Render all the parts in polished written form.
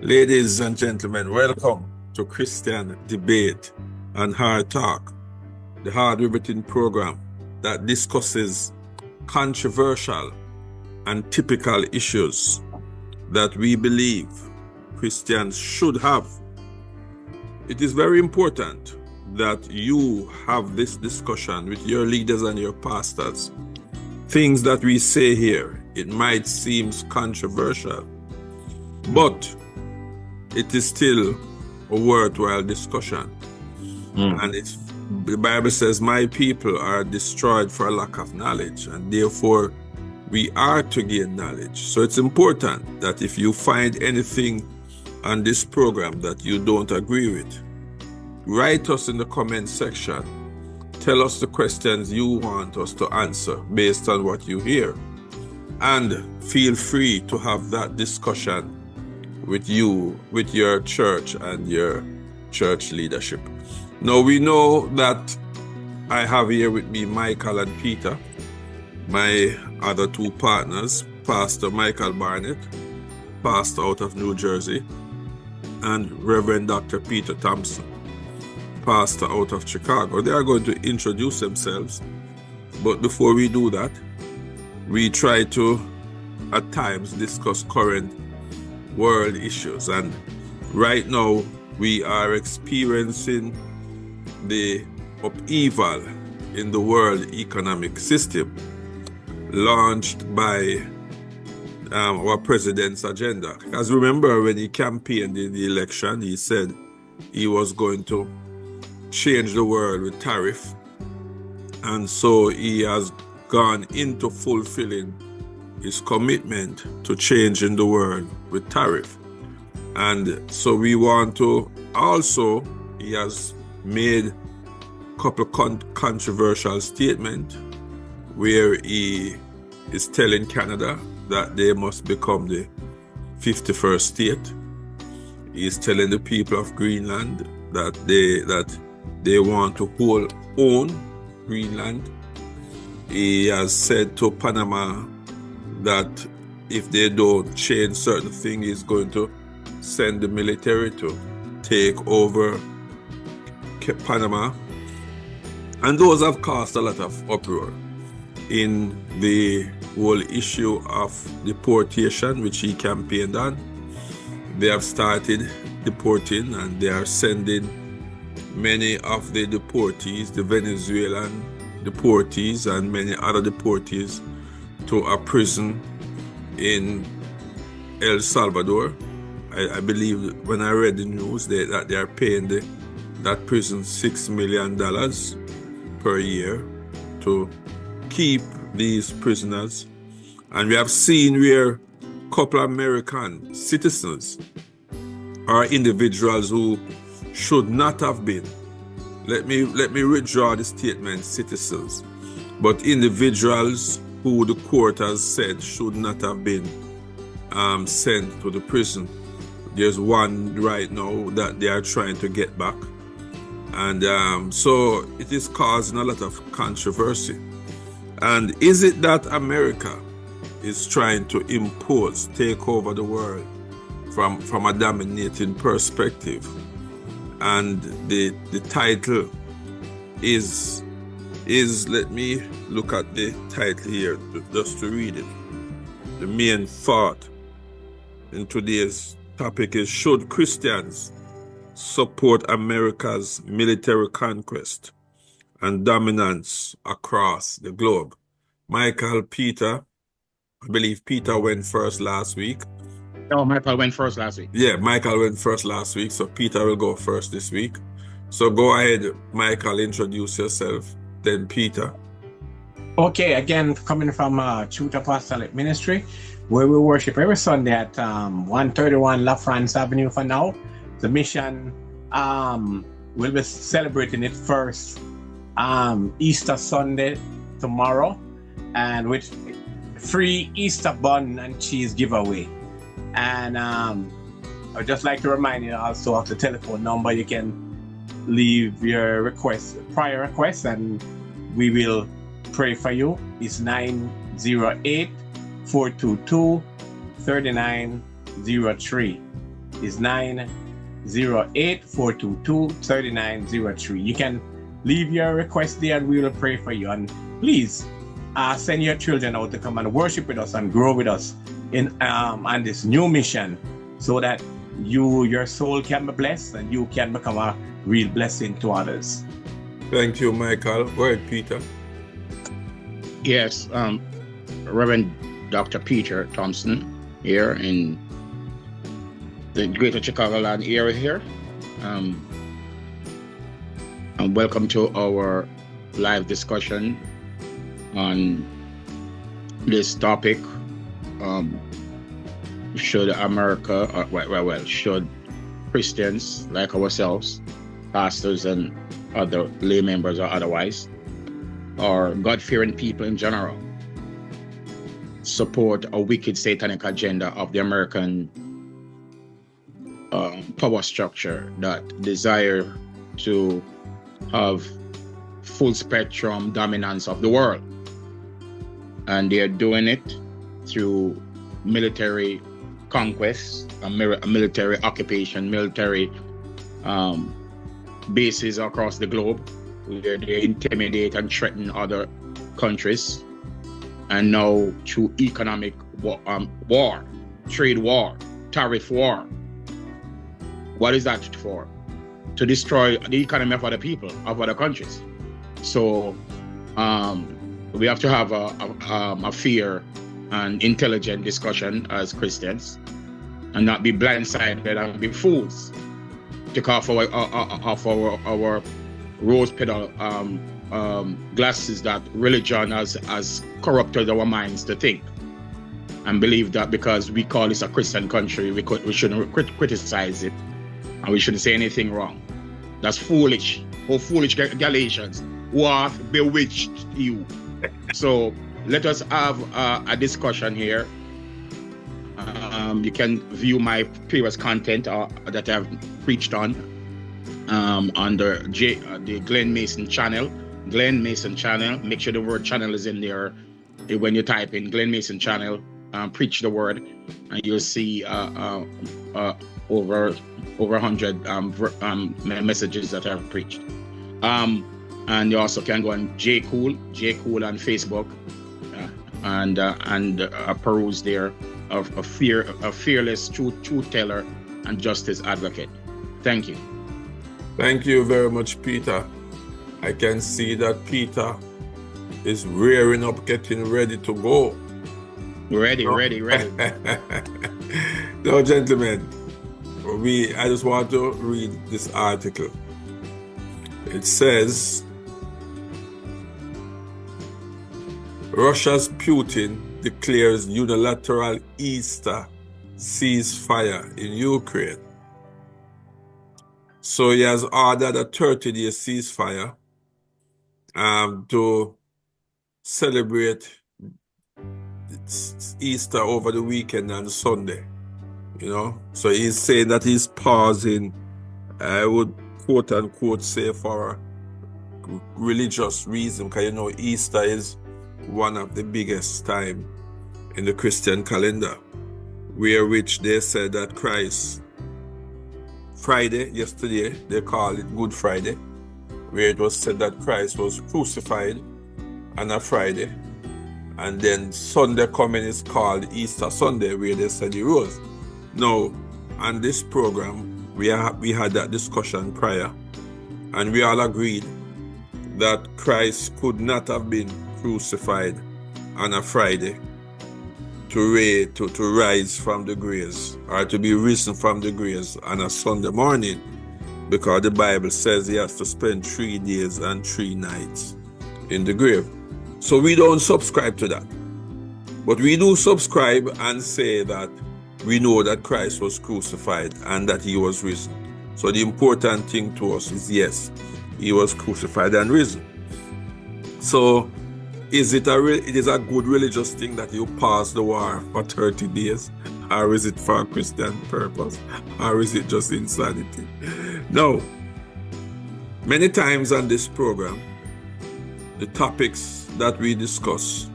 Ladies and gentlemen, welcome to Christian Debate and Hard Talk, the hard riveting program that discusses controversial and typical issues that we believe Christians should have. It is very important that you have this discussion with your leaders and your pastors. Things that we say here, it might seem controversial, but it is still a worthwhile discussion. And the Bible says, my people are destroyed for a lack of knowledge, and therefore we are to gain knowledge. So it's important that if you find anything on this program that you don't agree with, write us in the comment section. Tell us the questions you want us to answer based on what you hear. And feel free to have that discussion with you, with your church and your church leadership. Now we know that I have here with me Michael and Peter, my other two partners, Pastor Michael Barnett, pastor out of New Jersey, and Reverend Dr. Peter Thompson, pastor out of Chicago. They are going to introduce themselves, but before we do that, we try to at times discuss current world issues, and right now we are experiencing the upheaval in the world economic system launched by our president's agenda. Because remember, when he campaigned in the election, he said he was going to change the world with tariff, and so he has gone into fulfilling his commitment to changing the world with tariff. And so we want to also, he has made a couple controversial statements where he is telling Canada that they must become the 51st state. He is telling the people of Greenland that they want to own Greenland. He has said to Panama that if they don't change certain things, he's going to send the military to take over Panama. And those have caused a lot of uproar in the whole issue of deportation, which he campaigned on. They have started deporting, and they are sending many of the deportees, the Venezuelan deportees and many other deportees, to a prison in El Salvador. I believe when I read the news that they are paying that prison $6 million per year to keep these prisoners. And we have seen where a couple of American citizens are individuals who should not have been, let me withdraw the statement citizens, but individuals who the court has said should not have been sent to the prison. There's one right now that they are trying to get back. And so it is causing a lot of controversy. And is it that America is trying to take over the world from a dominating perspective? And the title is, let me look at the title here just to read it. The main thought in today's topic is, should Christians support America's military conquest and dominance across the globe? Michael, Peter, I believe Peter went first last week. No, Michael went first last week. Yeah, Michael went first last week, so Peter will go first this week. So go ahead, Michael, introduce yourself, then Peter. Okay, again, coming from Truth Apostolic Ministry, where we worship every Sunday at 131 La France Avenue for now. The mission will be celebrating its first Easter Sunday tomorrow, and with free Easter bun and cheese giveaway. And I'd just like to remind you also of the telephone number. You can leave your prior requests, and we will pray for you. It's 908-422-3903. is 908-422-3903. You can leave your request there and we will pray for you. And please send your children out to come and worship with us and grow with us in on this new mission, so that your soul can be blessed and you can become a real blessing to others. Thank you, Michael. Go ahead, Peter. Yes, Reverend Dr. Peter Thompson here in the Greater Chicagoland area here. And welcome to our live discussion on this topic. Should America, should Christians like ourselves, pastors and other lay members or otherwise, or God-fearing people in general, support a wicked satanic agenda of the American power structure that desire to have full spectrum dominance of the world? And they're doing it through military conquest, military occupation, military bases across the globe, where they intimidate and threaten other countries. And now through economic war, trade war, tariff war. What is that for? To destroy the economy of other people, of other countries. So we have to have a fair and intelligent discussion as Christians, and not be blindsided and be fools. Take off our rose petal glasses that religion has corrupted our minds to think and believe that because we call this a Christian country, we shouldn't criticize it and we shouldn't say anything wrong. That's foolish. Oh, foolish Galatians, who hath bewitched you. So let us have a discussion here. You can view my previous content that I've preached on the Glenn Mason channel. Glenn Mason channel. Make sure the word channel is in there when you type in Glenn Mason channel. Preach the word, and you'll see over 100 messages that I've preached. And you also can go on J Cool on Facebook, and peruse there of a fearless truth teller and justice advocate. Thank you. Thank you very much, Peter. I can see that Peter is rearing up, getting ready to go. Ready. Now, gentlemen, I just want to read this article. It says, Russia's Putin declares unilateral Easter ceasefire in Ukraine. So he has ordered a 30-day ceasefire to celebrate Easter over the weekend and Sunday. So he's saying that he's pausing, I would quote unquote say, for religious reason, because Easter is one of the biggest time in the Christian calendar, which they said that Christ, Friday, yesterday, they call it Good Friday, where it was said that Christ was crucified on a Friday, and then Sunday coming is called Easter Sunday, where they said he rose. Now, on this program, we had that discussion prior, and we all agreed that Christ could not have been crucified on a Friday to rise from the graves, or to be risen from the graves on a Sunday morning, because the Bible says he has to spend 3 days and 3 nights in the grave. So we don't subscribe to that. But we do subscribe and say that we know that Christ was crucified and that he was risen. So the important thing to us is, yes, he was crucified and risen. So it is a good religious thing that you pause the war for 30 days? Or is it for a Christian purpose? Or is it just insanity? No. Many times on this program, the topics that we discuss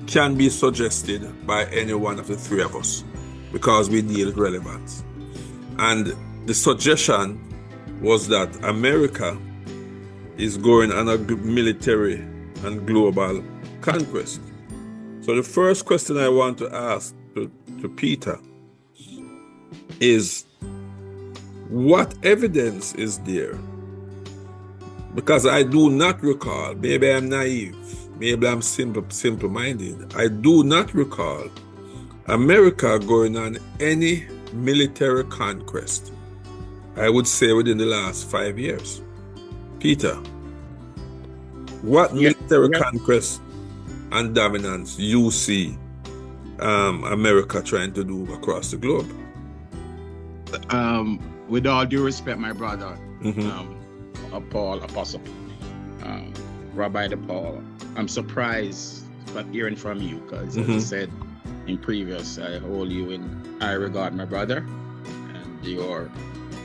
can be suggested by any one of the three of us, because we deal with relevance. And the suggestion was that America is going on a military and global conquest. So the first question I want to ask to Peter is, what evidence is there? Because I do not recall, maybe I'm naive, maybe I'm simple-minded, I do not recall America going on any military conquest, I would say, within the last 5 years. Peter, what military conquest and dominance you see America trying to do across the globe? With all due respect, my brother, Paul, Apostle, Rabbi Paul, I'm surprised about hearing from you, because as I said in previous, I hold you in high regard, my brother, and you're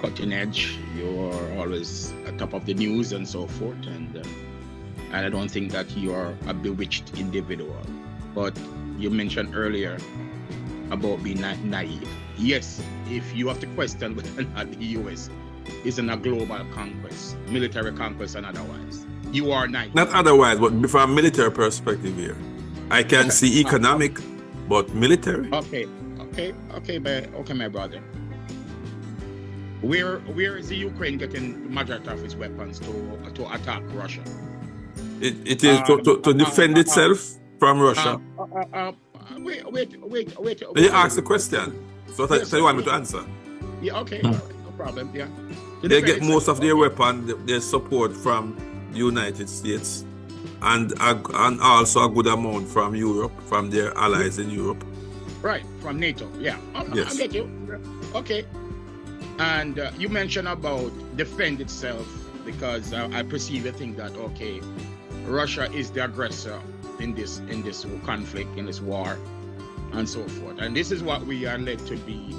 cutting edge, you're always at top of the news and so forth, and I don't think that you are a bewitched individual. But you mentioned earlier about being naive. Yes, if you have to question whether or not the US is in a global conquest, military conquest and otherwise, you are naive. Not otherwise, but from a military perspective here. I can see economic, but military. Okay, my brother. Where is the Ukraine getting the majority of its weapons to attack Russia? It is to defend itself from Russia. Wait. You ask the question, so you want me to answer? Yeah, okay, no problem. Yeah, they get most of their weapon, their support from the United States, and also a good amount from Europe, from their allies in Europe. Right, from NATO. Yeah, yes. I get you. Okay, and you mentioned about defend itself, because I perceive a thing that okay, Russia is the aggressor in this conflict, in this war, and so forth. And this is what we are led to believe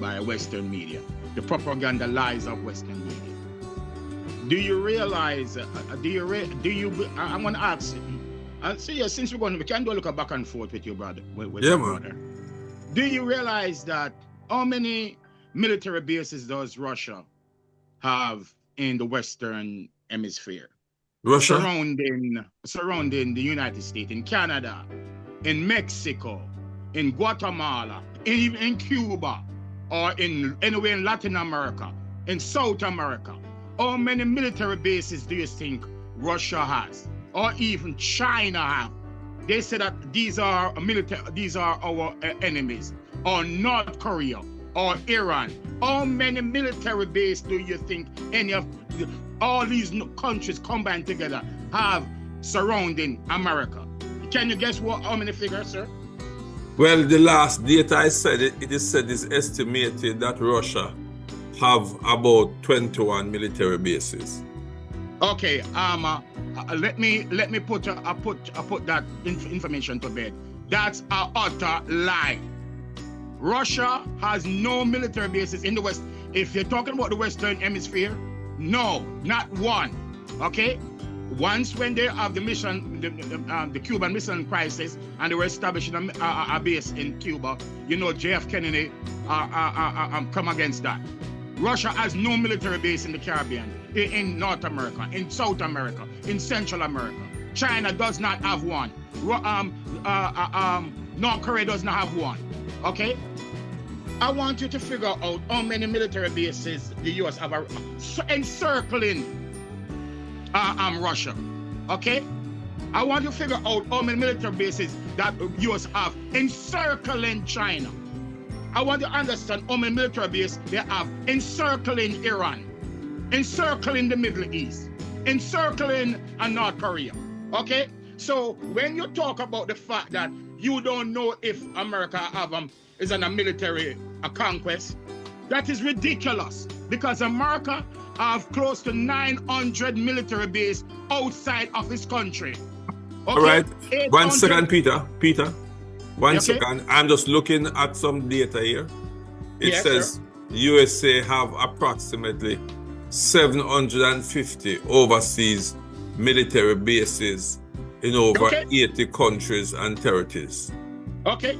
by Western media, the propaganda lies of Western media. Do you realize? I'm going to ask you. Since we can do a look back and forth with your brother. With your brother. Do you realize that how many military bases does Russia have in the Western Hemisphere? Russia? Surrounding the United States, in Canada, in Mexico, in Guatemala, even in Cuba, or anywhere in Latin America, in South America. How many military bases do you think Russia has, or even China have? They say that these are our enemies, or North Korea, or Iran. How many military bases do you think any of all these countries combined together have surrounding America? Can you guess how many figures, sir? Well, the last data I said, it is estimated that Russia have about 21 military bases. Okay, let me put that information to bed. That's an utter lie. Russia has no military bases in the West. If you're talking about the Western Hemisphere, no, not one. Okay, once when they have the mission, the Cuban Missile Crisis, and they were establishing a base in Cuba, JF Kennedy come against that. Russia has no military base in the Caribbean, in North America, in South America, in Central America. China does not have one. North Korea does not have one. Okay? I want you to figure out how many military bases the US have encircling Russia. Okay? I want you to figure out how many military bases that the US have encircling China. I want you to understand how many military bases they have encircling Iran, encircling the Middle East, encircling North Korea. Okay? So when you talk about the fact that you don't know if America is on a military conquest, that is ridiculous, because America have close to 900 military bases outside of his country. Okay? All right. 1 second, Peter. One second. I'm just looking at some data here. It says USA have approximately 750 overseas military bases in over 80 countries and territories. Okay.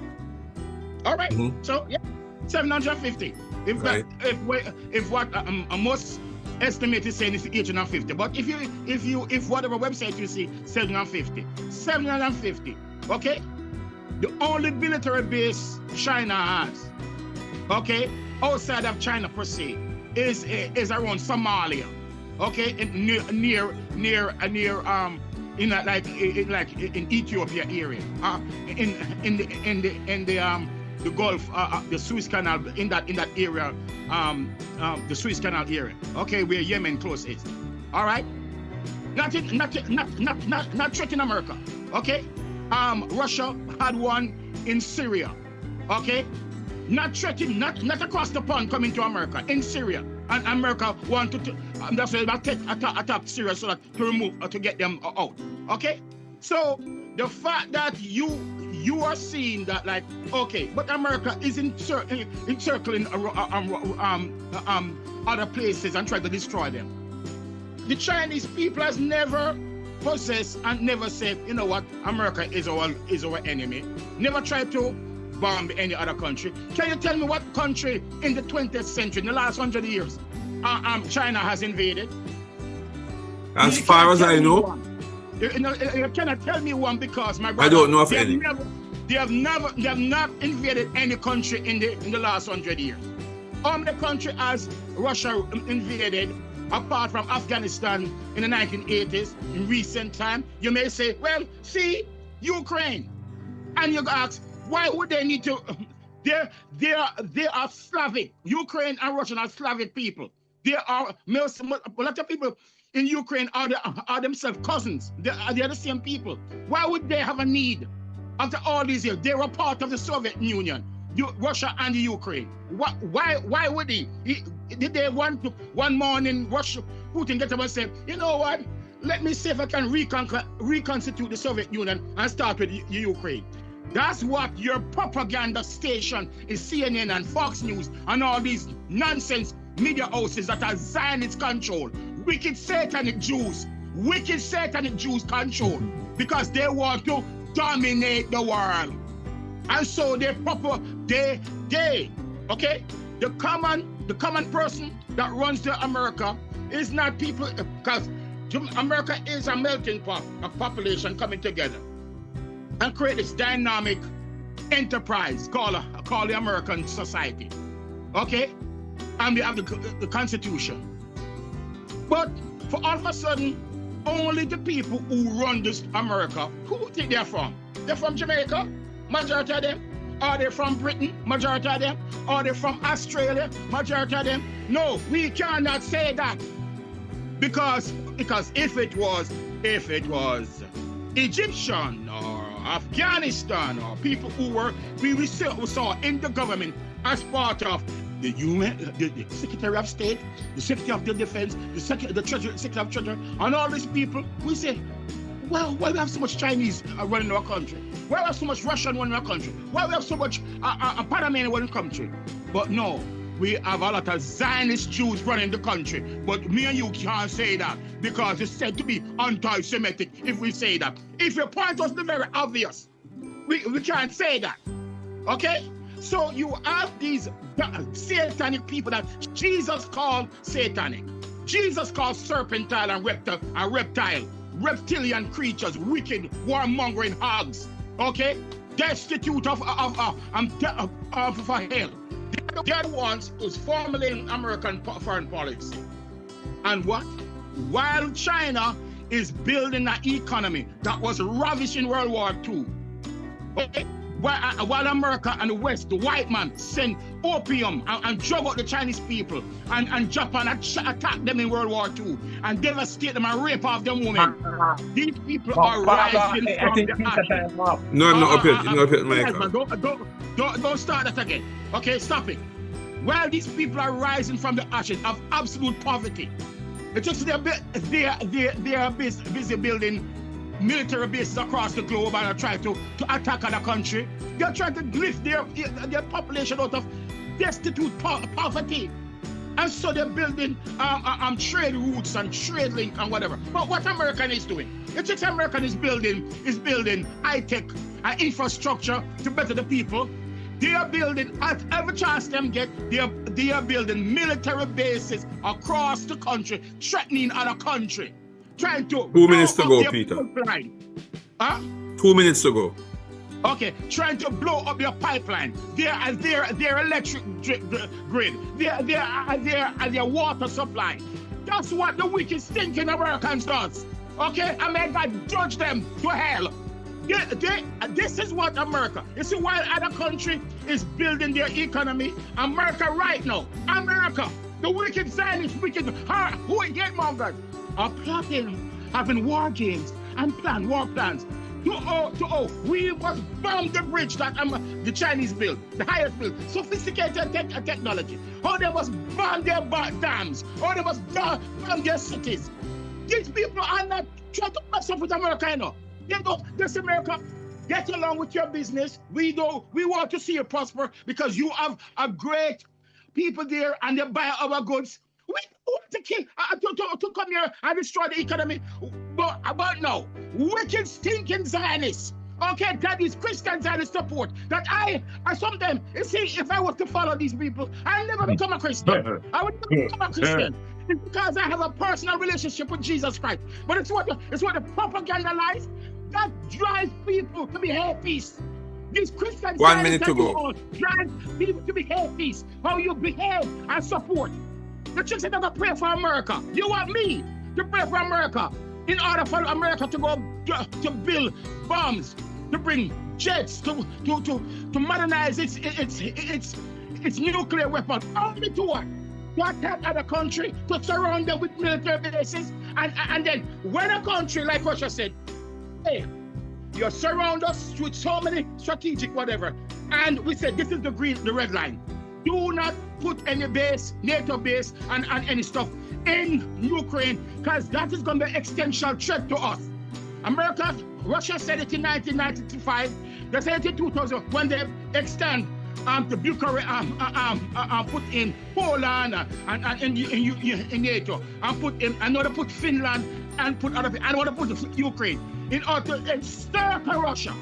All right. So, yeah. 750. If Right. if what most estimate is saying is 850, but if whatever website you see 750, okay. The only military base China has, okay, outside of China per se, is around Somalia, okay, near in Ethiopia area, in the Gulf, the Suez Canal, in that area, the Suez Canal area, okay, where Yemen close is. All right, not threatening America, okay. Russia had one in Syria, okay, not threatening, not across the pond coming to America, in Syria, and America wanted to. That's why they attack Syria so that to get them out, okay. So the fact that you are seeing that, like, okay, but America is encircling other places and trying to destroy them. The Chinese people has never possessed and never said, you know what, America is our enemy. Never tried to bomb any other country. Can you tell me what country in the 20th century, in the last 100 years, China has invaded? As far as I know, you cannot tell me one, because my brother, I don't know of any. They have not invaded any country in the last 100 years. How many countries has Russia invaded apart from Afghanistan in the 1980s, in recent time? You may say, well, see, Ukraine. And you ask, why would they need to? They are Slavic. Ukraine and Russia are Slavic people. They are, a lot of people in Ukraine are themselves cousins. They are the same people. Why would they have a need? After all these years, they were part of the Soviet Union, Russia and the Ukraine. Why would he? Did they want to, one morning, Putin get up and say, you know what? Let me see if I can reconstitute the Soviet Union and start with Ukraine. That's what your propaganda station is, CNN and Fox News and all these nonsense media houses that are Zionist control. Wicked satanic Jews control, because they want to dominate the world. And so okay, the common person that runs to America is not people, because America is a melting pot of population coming together and create this dynamic enterprise called the American society, okay? And we have the Constitution. But for all of a sudden, only the people who run this America, who do you think they're from? They're from Jamaica, majority of them. Are they from Britain, majority of them? Are they from Australia, majority of them? No, we cannot say that. Because if it was Egyptian or Afghanistan or people who we saw in the government as part of the UN, the Secretary of State, the Secretary of the Defense, the Secretary of Treasury, and all these people, we say, well, why we have so much Chinese running our country? Why we have so much Russian running our country? Why we have so much Panamanian running the country? But no, we have a lot of Zionist Jews running the country. But me and you can't say that, because it's said to be anti-Semitic if we say that. If you point us the very obvious, we can't say that. Okay? So you have these satanic people that Jesus called satanic. Jesus called serpentine and reptilian creatures, wicked, warmongering hogs. Okay? Destitute of hell. They're the ones who's formulating American foreign policy. And what? While China is building an economy that was ravished in World War II, okay? While America and the West, the white man, send opium and drug out the Chinese people, and Japan attacked them in World War II and devastate them and rape off them women. These people are rising from the ashes. Don't start that again. Okay, stop it. While these people are rising from the ashes of absolute poverty, it takes they are busy building military bases across the globe and are trying to attack other country. They're trying to lift their population out of destitute poverty. And so they're building trade routes and trade link and whatever. But what America is doing? It takes America is building high-tech infrastructure to better the people. They are building, at every chance them get, they are building military bases across the country, threatening other country, trying to 2 minutes to blow go, up their Peter. pipeline. Huh? 2 minutes to go. Okay, trying to blow up your pipeline. Their electric grid, their water supply. That's what the wicked stinking Americans does. Okay, and may God judge them to hell. This is what America. You see, while other country is building their economy, America right now, America, the wicked Zionists, wicked, who hate mongers, are plotting, having war games and war plans. We must bomb the bridge that the Chinese built, the highest built, sophisticated technology. How they must bomb their dams, how they must bomb their cities. These people are not trying to mess up with America, you know. They go, this America, get along with your business. We want to see you prosper because you have a great people there and they buy our goods. We want to kill, to come here and destroy the economy. But no, wicked, stinking Zionists. Okay, that is Christian Zionist support. That I sometimes, you see, if I was to follow these people, I'll never become a Christian. I would never become a Christian. It's because I have a personal relationship with Jesus Christ. But it's what the propaganda lies that drives people to be happies. These Christian 1 minute to go. Drive people to be happies. How you behave and support. The church said never pray for America. You want me to pray for America in order for America to go to build bombs, to bring jets, to modernize its nuclear weapons. Only to what? To attack other country, to surround them with military bases, and then when a country like Russia said, hey, you surround us with so many strategic whatever, and we said this is the red line. Do not put any base, NATO base, and any stuff in Ukraine, because that is going to be an existential threat to us. Russia said it in 1995. They said it in 2000 when they extend to Bucharest, put in Poland and in NATO, and put in another, put Finland, and put other, and want to put Ukraine in order to encircle Russia.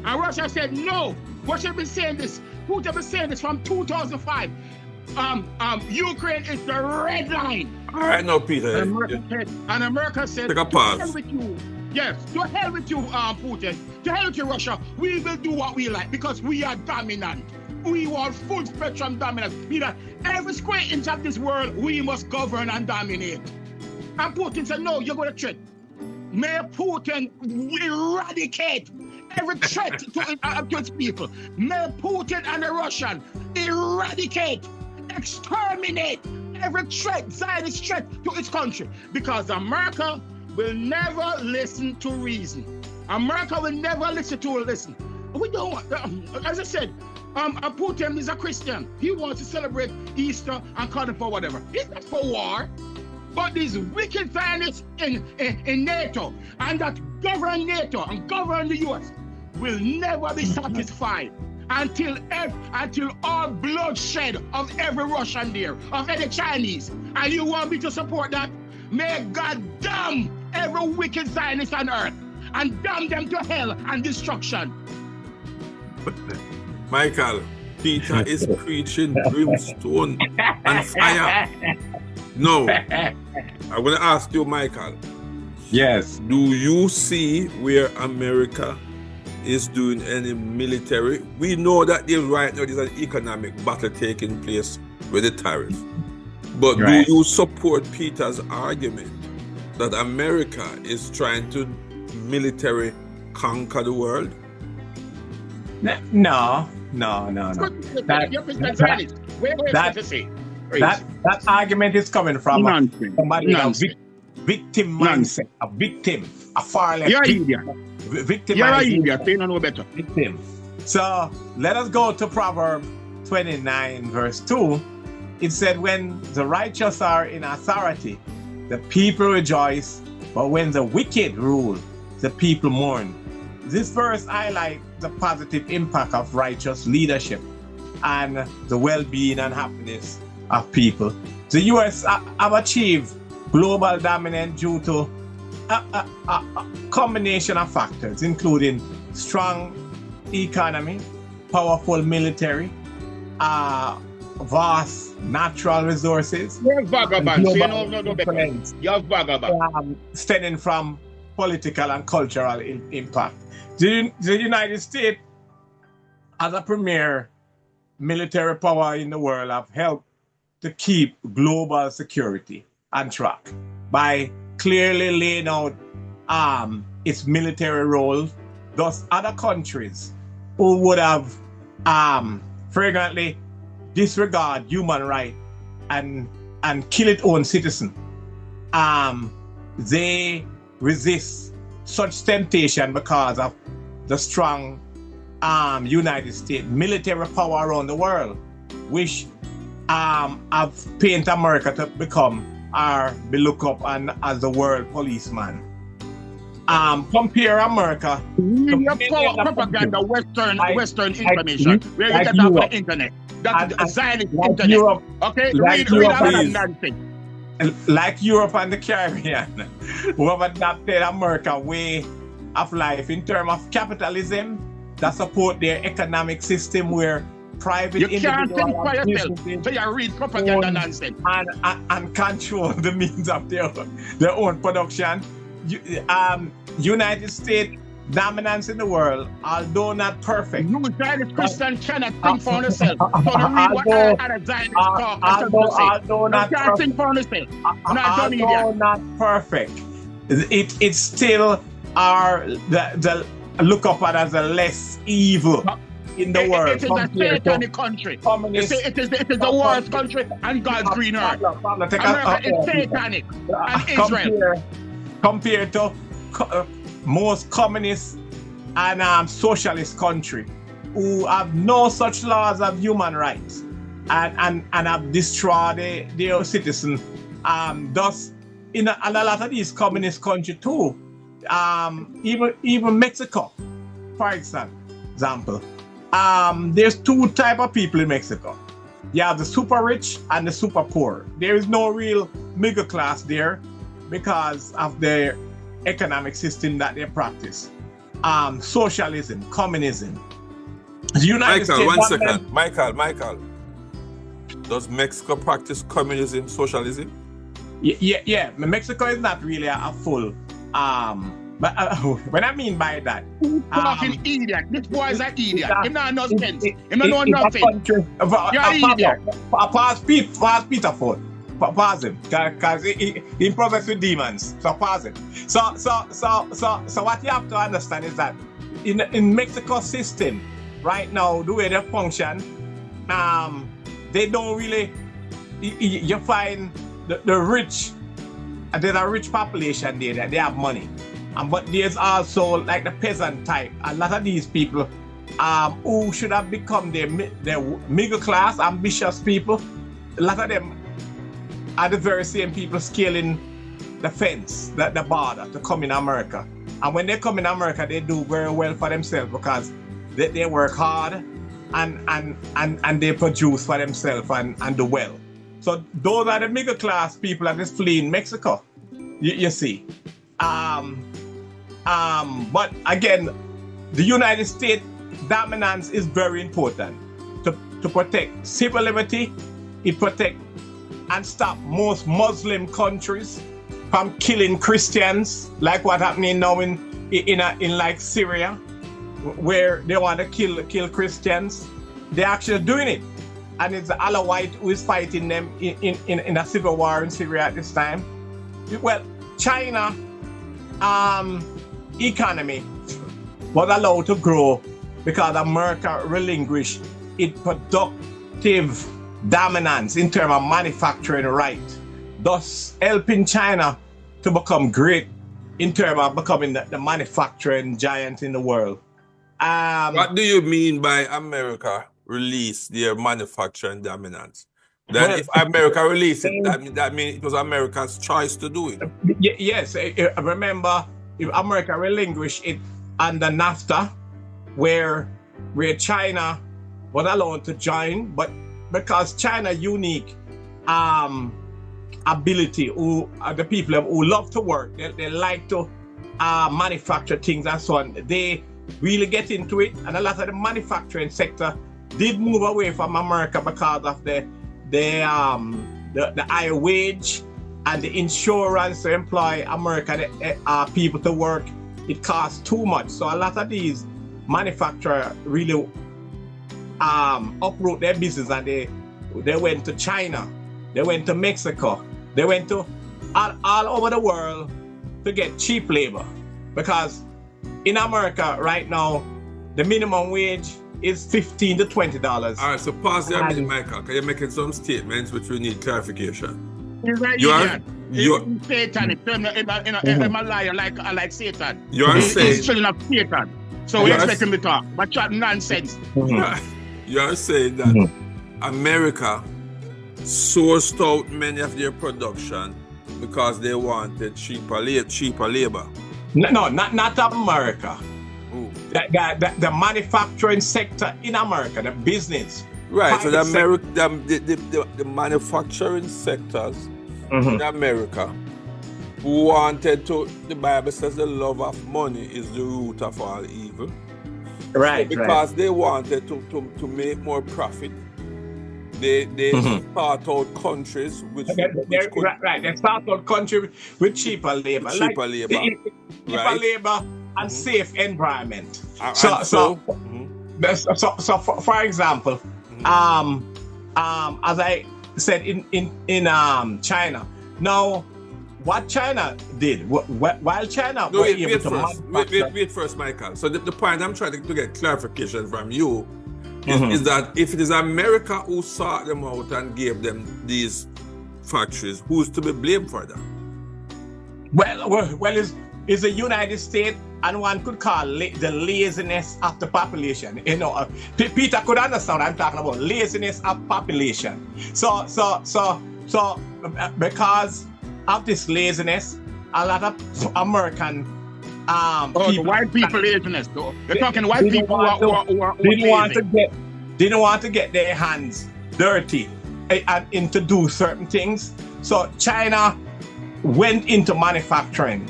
And Russia said no. Russia has been saying this. Putin has been saying this from 2005. Ukraine is the red line. All right, now, Peter. And America said, take a pause. To hell with you. Yes, to hell with you, Putin. To hell with you, Russia. We will do what we like because we are dominant. We want full spectrum dominance. Meaning every square inch of this world, we must govern and dominate. And Putin said, no, you're going to threat. May Putin eradicate every threat to its people. May Putin and the Russian eradicate, exterminate every threat, Zionist threat to its country. Because America will never listen to reason. America will never listen. We don't want, as I said, Putin is a Christian. He wants to celebrate Easter and Carnival, whatever. He's not for war. But these wicked Zionists in NATO and that govern NATO and govern the US will never be satisfied until all bloodshed of every Russian there, of any Chinese. And you want me to support that? May God damn every wicked Zionist on earth and damn them to hell and destruction. Michael, Peter is preaching brimstone and fire. No, I'm going to ask you, Michael. Yes. Do you see where America is doing any military? We know that right now there's an economic battle taking place with the tariff. But right. Do you support Peter's argument that America is trying to military conquer the world? No. That argument is coming from somebody with a victim mindset, a victim, a far left. You're an idiot. You're an idiot. You don't know better. Victim. So let us go to Proverbs 29, verse 2. It said, when the righteous are in authority, the people rejoice, but when the wicked rule, the people mourn. This verse highlights the positive impact of righteous leadership and the well-being and happiness of people. The US have achieved global dominance due to a combination of factors, including strong economy, powerful military, vast natural resources, You're vagabond. So you know, no, influence, You're vagabond. stemming from political and cultural impact. The United States, as a premier military power in the world, have helped to keep global security on track by clearly laying out its military role. Thus, other countries who would have flagrantly disregard human rights and kill its own citizen, they resist such temptation because of the strong United States military power around the world, which have painted America to become or be looked up and as the world policeman. Compare America Your propaganda, Western information, where you get off the internet. That's the Zionist internet. Europe, okay? like Read Europe, all that nonsense. like Europe and the Caribbean, who have adopted America way of life in terms of capitalism that support their economic system where private You can't think individuals for and yourself, businesses so you read propaganda own nonsense. and control the means of their own production. United States dominance in the world, although not perfect. You Zionist Christian cannot think for yourself. So you read what other Zionists talk and although you not can't think perfect, for yourself. although not perfect, it still are the look up at as a less evil in the world. It is a satanic country. You see, it is the worst country and God's green earth. America is satanic and Israel. Compared to most communist and socialist country who have no such laws of human rights and have destroyed their citizens. Thus, in a lot of these communist countries too, even Mexico, for example, there's two types of people in Mexico. You have the super rich and the super poor. There is no real middle class there because of the economic system that they practice. Socialism, communism. The United States. One second. Michael. Does Mexico practice communism, socialism? Yeah. Mexico is not really a full. But what I mean by that, fucking idiot. This boy is an idiot. He not know sense. He don't know nothing. You're an idiot. Pause Peter Ford. Pause him, because he progress with demons. So pause him. So what you have to understand is that in Mexico system right now, the way they function, they don't really. You find the rich. There's a rich population there that they have money, but there's also like the peasant type. A lot of these people, who should have become their middle class, ambitious people. A lot of them are the very same people scaling the fence, the border to come in America. And when they come in America, they do very well for themselves because they work hard and they produce for themselves and do well. So those are the middle class people that is fleeing Mexico, you see. But again, the United States dominance is very important to protect civil liberty. It protect and stop most Muslim countries from killing Christians, like what happening now in like Syria, where they want to kill Christians. They're actually doing it, and it's the Alawite who is fighting them in a civil war in Syria at this time. Well, China economy was allowed to grow because America relinquished its productive dominance in terms of manufacturing right, thus helping China to become great in terms of becoming the manufacturing giant in the world. What do you mean by America release their manufacturing dominance? Then if America released it, that means it was America's choice to do it. Yes, remember, if America relinquished it under NAFTA, where China was allowed to join, but because China unique ability, the people who love to work, they like to manufacture things and so on. They really get into it, and a lot of the manufacturing sector did move away from America because of the higher wage and the insurance to employ American people to work. It costs too much. So a lot of these manufacturers really uproot their business, and they went to China, they went to Mexico, they went to all over the world to get cheap labor. Because in America right now, the minimum wage is $15 to $20. All right, so pause there a minute, Michael, because you're making some statements which we need clarification. You're Satan. I'm a liar like Satan. You are saying He's children of Satan. So we expect him to talk, but chat nonsense. You are saying that America sourced out many of their production because they wanted cheaper labor. No, not America. The manufacturing sector in America, the business. Right, so the manufacturing sectors in America wanted to, the Bible says the love of money is the root of all evil. Right. So because they wanted to make more profit, they start out countries which could, they start out countries with cheaper labor. Cheaper labor and safe environment. So for example, as I said in China. Now, what China did, while China was able to manufacture... Wait first, Michael. So the point I'm trying to get clarification from you is that if it is America who sought them out and gave them these factories, who's to be blamed for that? Well, it's the United States, and one could call the laziness of the population. You know, Peter could understand what I'm talking about, laziness of population. So because of this laziness, a lot of American people, white people laziness though. You're talking white people who didn't want to get their hands dirty and to do certain things. So China went into manufacturing.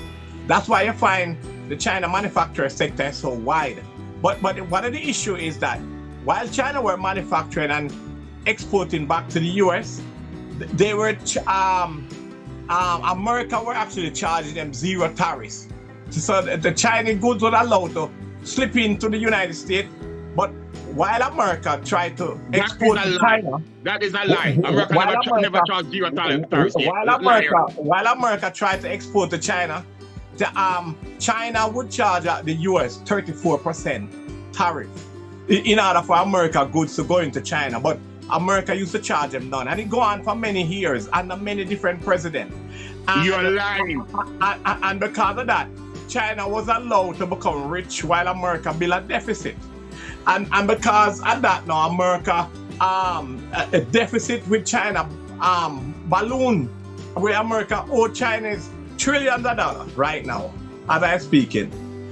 That's why you find the China manufacturing sector is so wide. But one of the issue is that while China were manufacturing and exporting back to the US, they were America were actually charging them zero tariffs. So the Chinese goods were allowed to slip into the United States, but while America tried to export to China, that is a lie. America never charged zero tariffs. While America tried to export to China, China would charge the US 34% tariff in order for America goods to go into China. But America used to charge them none, and it go on for many years under many different presidents. You're lying. And because of that, China was allowed to become rich while America built a deficit. And because of that, now America a deficit with China balloon, where America owed China's trillions of dollars right now, as I'm speaking.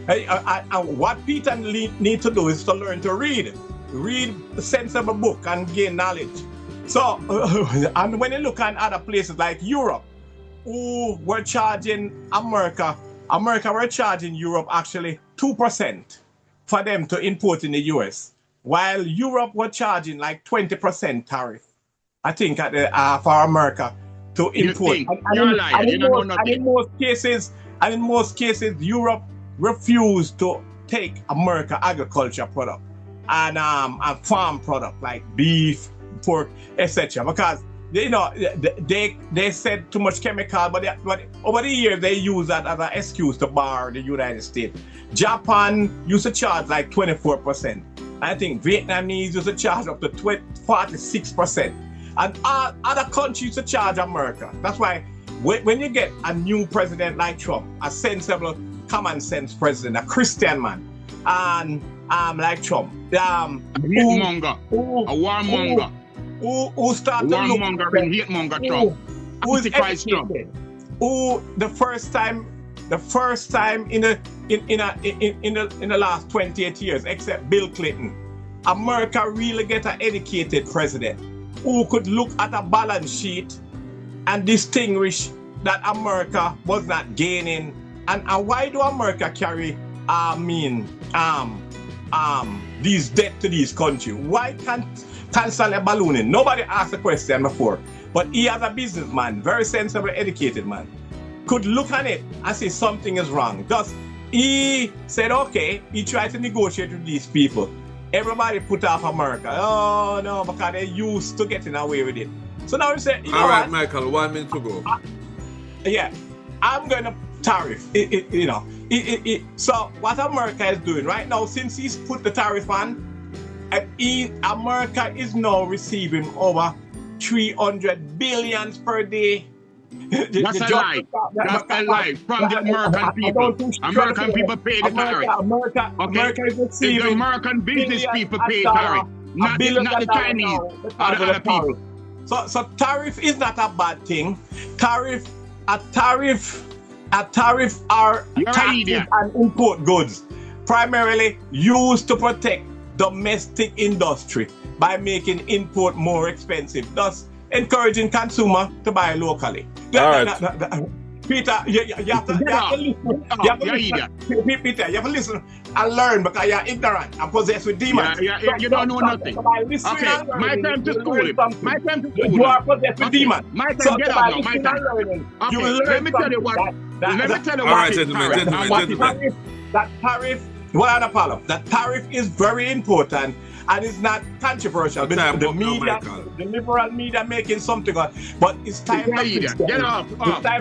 And what Peter need to do is to learn to read a sensible book and gain knowledge. So, and when you look at other places like Europe, who were charging America were charging Europe actually 2% for them to import in the US, while Europe were charging like 20% tariff, I think, for America to import. In most cases, Europe refused to take America agriculture product and farm product like beef, pork, etc. Because they said too much chemical, but over the years they use that as an excuse to bar the United States. Japan used to charge like 24%. I think Vietnamese used to charge up to 46%. And other countries used to charge America. That's why when you get a new president like Trump, a sensible, common sense president, a Christian man, and like Trump, a warmonger, who start to look hate-monger Trump, who's educated, who the first time in the last 28 years, except Bill Clinton, America really get an educated president who could look at a balance sheet and distinguish that America was not gaining. And why do America carry these debt to these countries? Why can't constantly ballooning? Nobody asked the question before, but he as a businessman, very sensible, educated man, could look at it and say something is wrong. Thus, he said, okay, he tried to negotiate with these people. Everybody put off America. Oh no, because they used to getting away with it. So now he said, all right, Michael, 1 minute to go. Yeah, I'm going to tariff. So what America is doing right now, since he's put the tariff on, America is now receiving over 300 billions per day. That's a lie. That's a lie from the American people. American people pay the tariff. America is receiving. The American business people pay tariff, not the Chinese or the other people. So tariff is not a bad thing. A tariff are taxes and import goods, primarily used to protect domestic industry by making import more expensive, thus encouraging consumer to buy locally. Peter, you have to listen. Peter, you have to listen and learn because you're ignorant and possessed with demons. You don't know nothing. Okay, my time to school him. My time to school him. You are possessed with demons. My time, get out now. My time. Okay, let me tell you what. Let me tell you what. Gentlemen. That tariff, what are the problem? That tariff is very important. And it's not controversial. The liberal media making something on, but it's time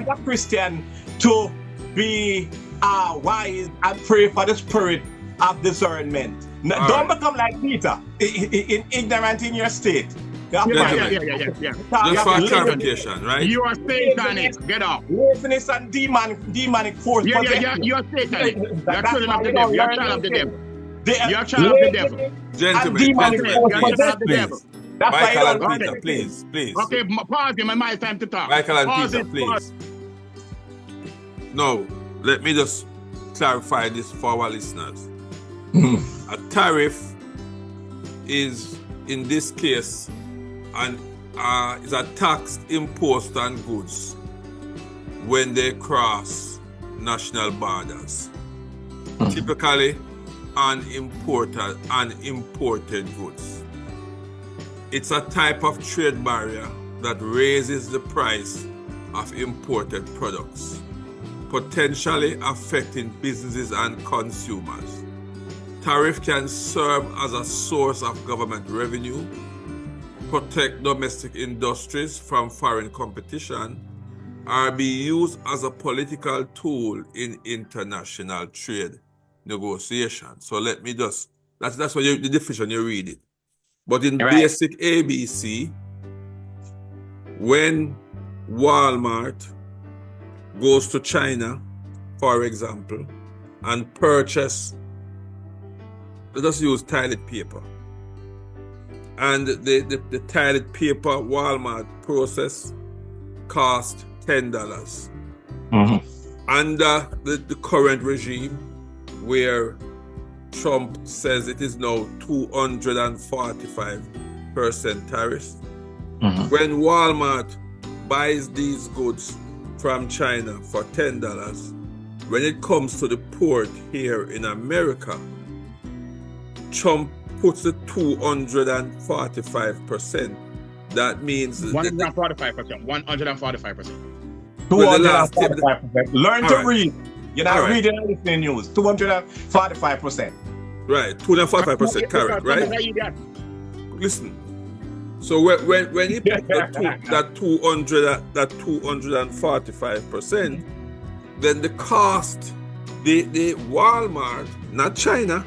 for Christian to be wise and pray for the spirit of discernment. Don't become like Peter, ignorant in your state. Just for clarification, right? You are satanic. Get off. Laziness and demonic force. You are satanic. You're children of the devil. You're child of the devil. You're child of the devil. Gentlemen, please. Michael and Peter, please. Okay, pause him. My time to talk. Michael and Peter, please. No, let me just clarify this for our listeners. A tariff is, in this case, is a tax imposed on goods when they cross national borders. Typically, on imported goods. It's a type of trade barrier that raises the price of imported products, potentially affecting businesses and consumers. Tariff can serve as a source of government revenue, protect domestic industries from foreign competition, or be used as a political tool in international trade negotiation. So let me just, that's what the definition you read it. But in basic ABC, when Walmart goes to China, for example, and purchase, let us use toilet paper. And the toilet paper Walmart process cost $10. Under the current regime, where Trump says it is now 245% tariffs. When Walmart buys these goods from China for $10, when it comes to the port here in America, Trump puts the 245%. That means 145%. 145%. 245%. Learn to read. You're not reading and listening news. 245%. Right, 245% correct, right? Listen. So when you put that 245%, then the cost, the Walmart, not China,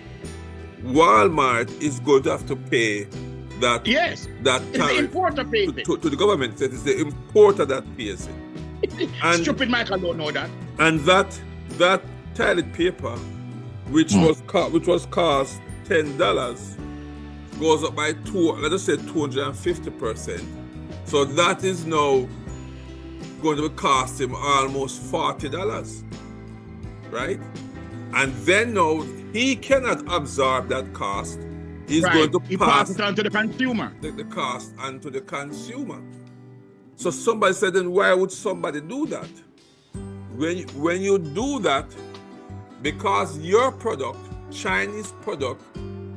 Walmart is going to have to pay that. Yes. That it's the importer pays it. To the government. It is the importer that pays it. And, stupid Michael don't know that. And that toilet paper, which was cost $10, goes up by let us say 250%. So that is now going to cost him almost $40, right? And then now he cannot absorb that cost. He's going to pass it on to the consumer. The cost onto the consumer. So somebody said, then why would somebody do that? When you do that, because your product, Chinese product,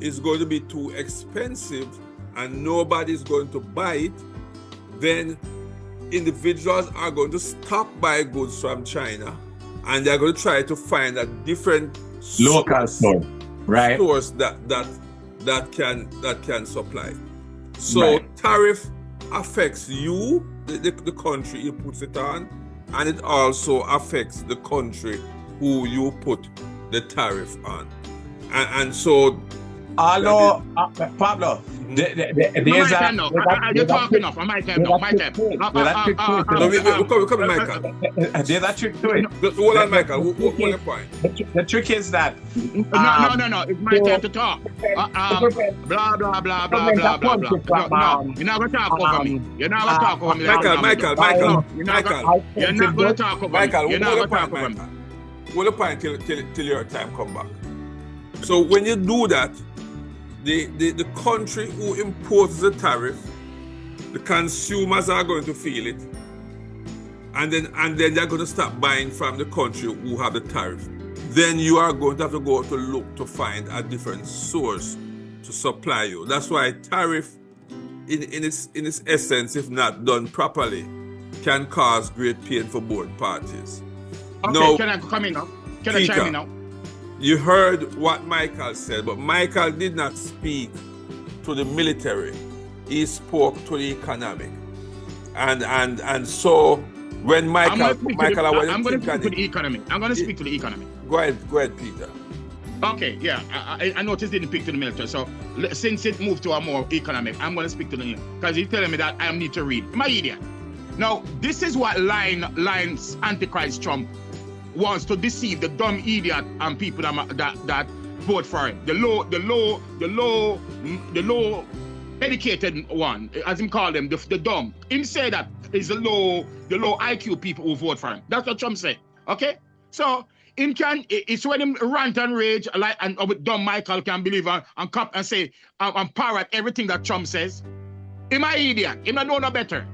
is going to be too expensive and nobody's going to buy it, then individuals are going to stop buying goods from China and they're going to try to find a different local store, right? Stores that can supply. So Right. tariff affects you, the country you puts it on, and it also affects the country who you put the tariff on. And so Although, Pablo, there's You're talking enough. My time. no, we're coming, Michael. There's a trick to it. Hold on, Michael. What's your point? The trick is that No. It's my time to talk. Blah blah blah blah blah blah blah. No, you're not gonna talk over me. You're not gonna talk over me. Michael. You're not gonna talk over me. Michael, You're not gonna talk over me. hold the point till your time come back. So when you do that, the country who imports the tariff, the consumers are going to feel it, and then they're going to start buying from the country who have the tariff. Then you are going to have to go to look to find a different source to supply you. That's why tariff, in its essence, if not done properly, can cause great pain for both parties. Okay, now, can I come in now? Can I chime in now? You heard what Michael said, but Michael did not speak to the military. He spoke to the economic. And so when I'm going to speak to the economy. I'm going to speak to the economy. Go ahead, Peter. Okay, yeah. I noticed it didn't speak to the military. So since it moved to a more economic, I'm going to speak to the because he's telling me that I need to read. Am I idiot? Now, this is what lines Antichrist Trump wants to deceive the dumb idiot and people that vote for him. The low educated one, as him call them, the dumb. Him say that is the low IQ people who vote for him. That's what Trump say. Okay? So it's when him rant and rage like and dumb Michael can believe and cop and say and parrot everything that Trump says. Him an idiot. Him not know no better.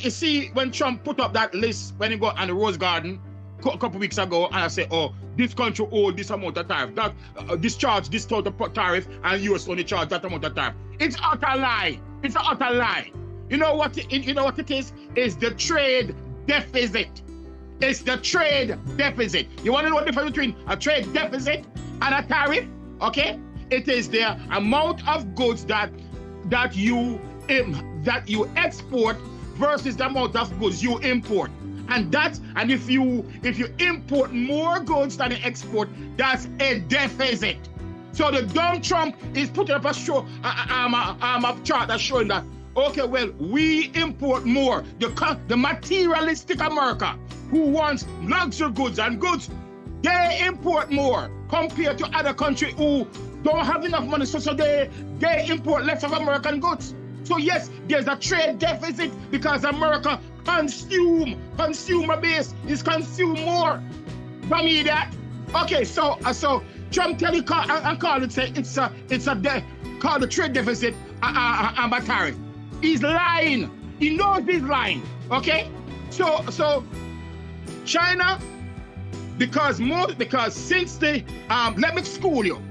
You see, when Trump put up that list when he got on the Rose Garden a couple weeks ago, and I say, oh, this country owes this amount of tariff, that discharge this total tariff, and US only charge that amount of tariff. It's utter lie. It's an utter lie. You know what it is? It's the trade deficit. It's the trade deficit. You want to know the difference between a trade deficit and a tariff? Okay? It is the amount of goods that you export versus the amount of goods you import. And if you import more goods than you export, that's a deficit. So the dumb Trump is putting up a chart that's showing that, okay, well, we import more. The materialistic America who wants luxury goods and goods, they import more compared to other countries who don't have enough money, so they import less of American goods. So yes, there's a trade deficit because America consumer base is consume more. From me that. Okay, so Trump tell you and call it say it's called the trade deficit and a tariff. He's lying. He knows he's lying. Okay, so China because since the let me school you.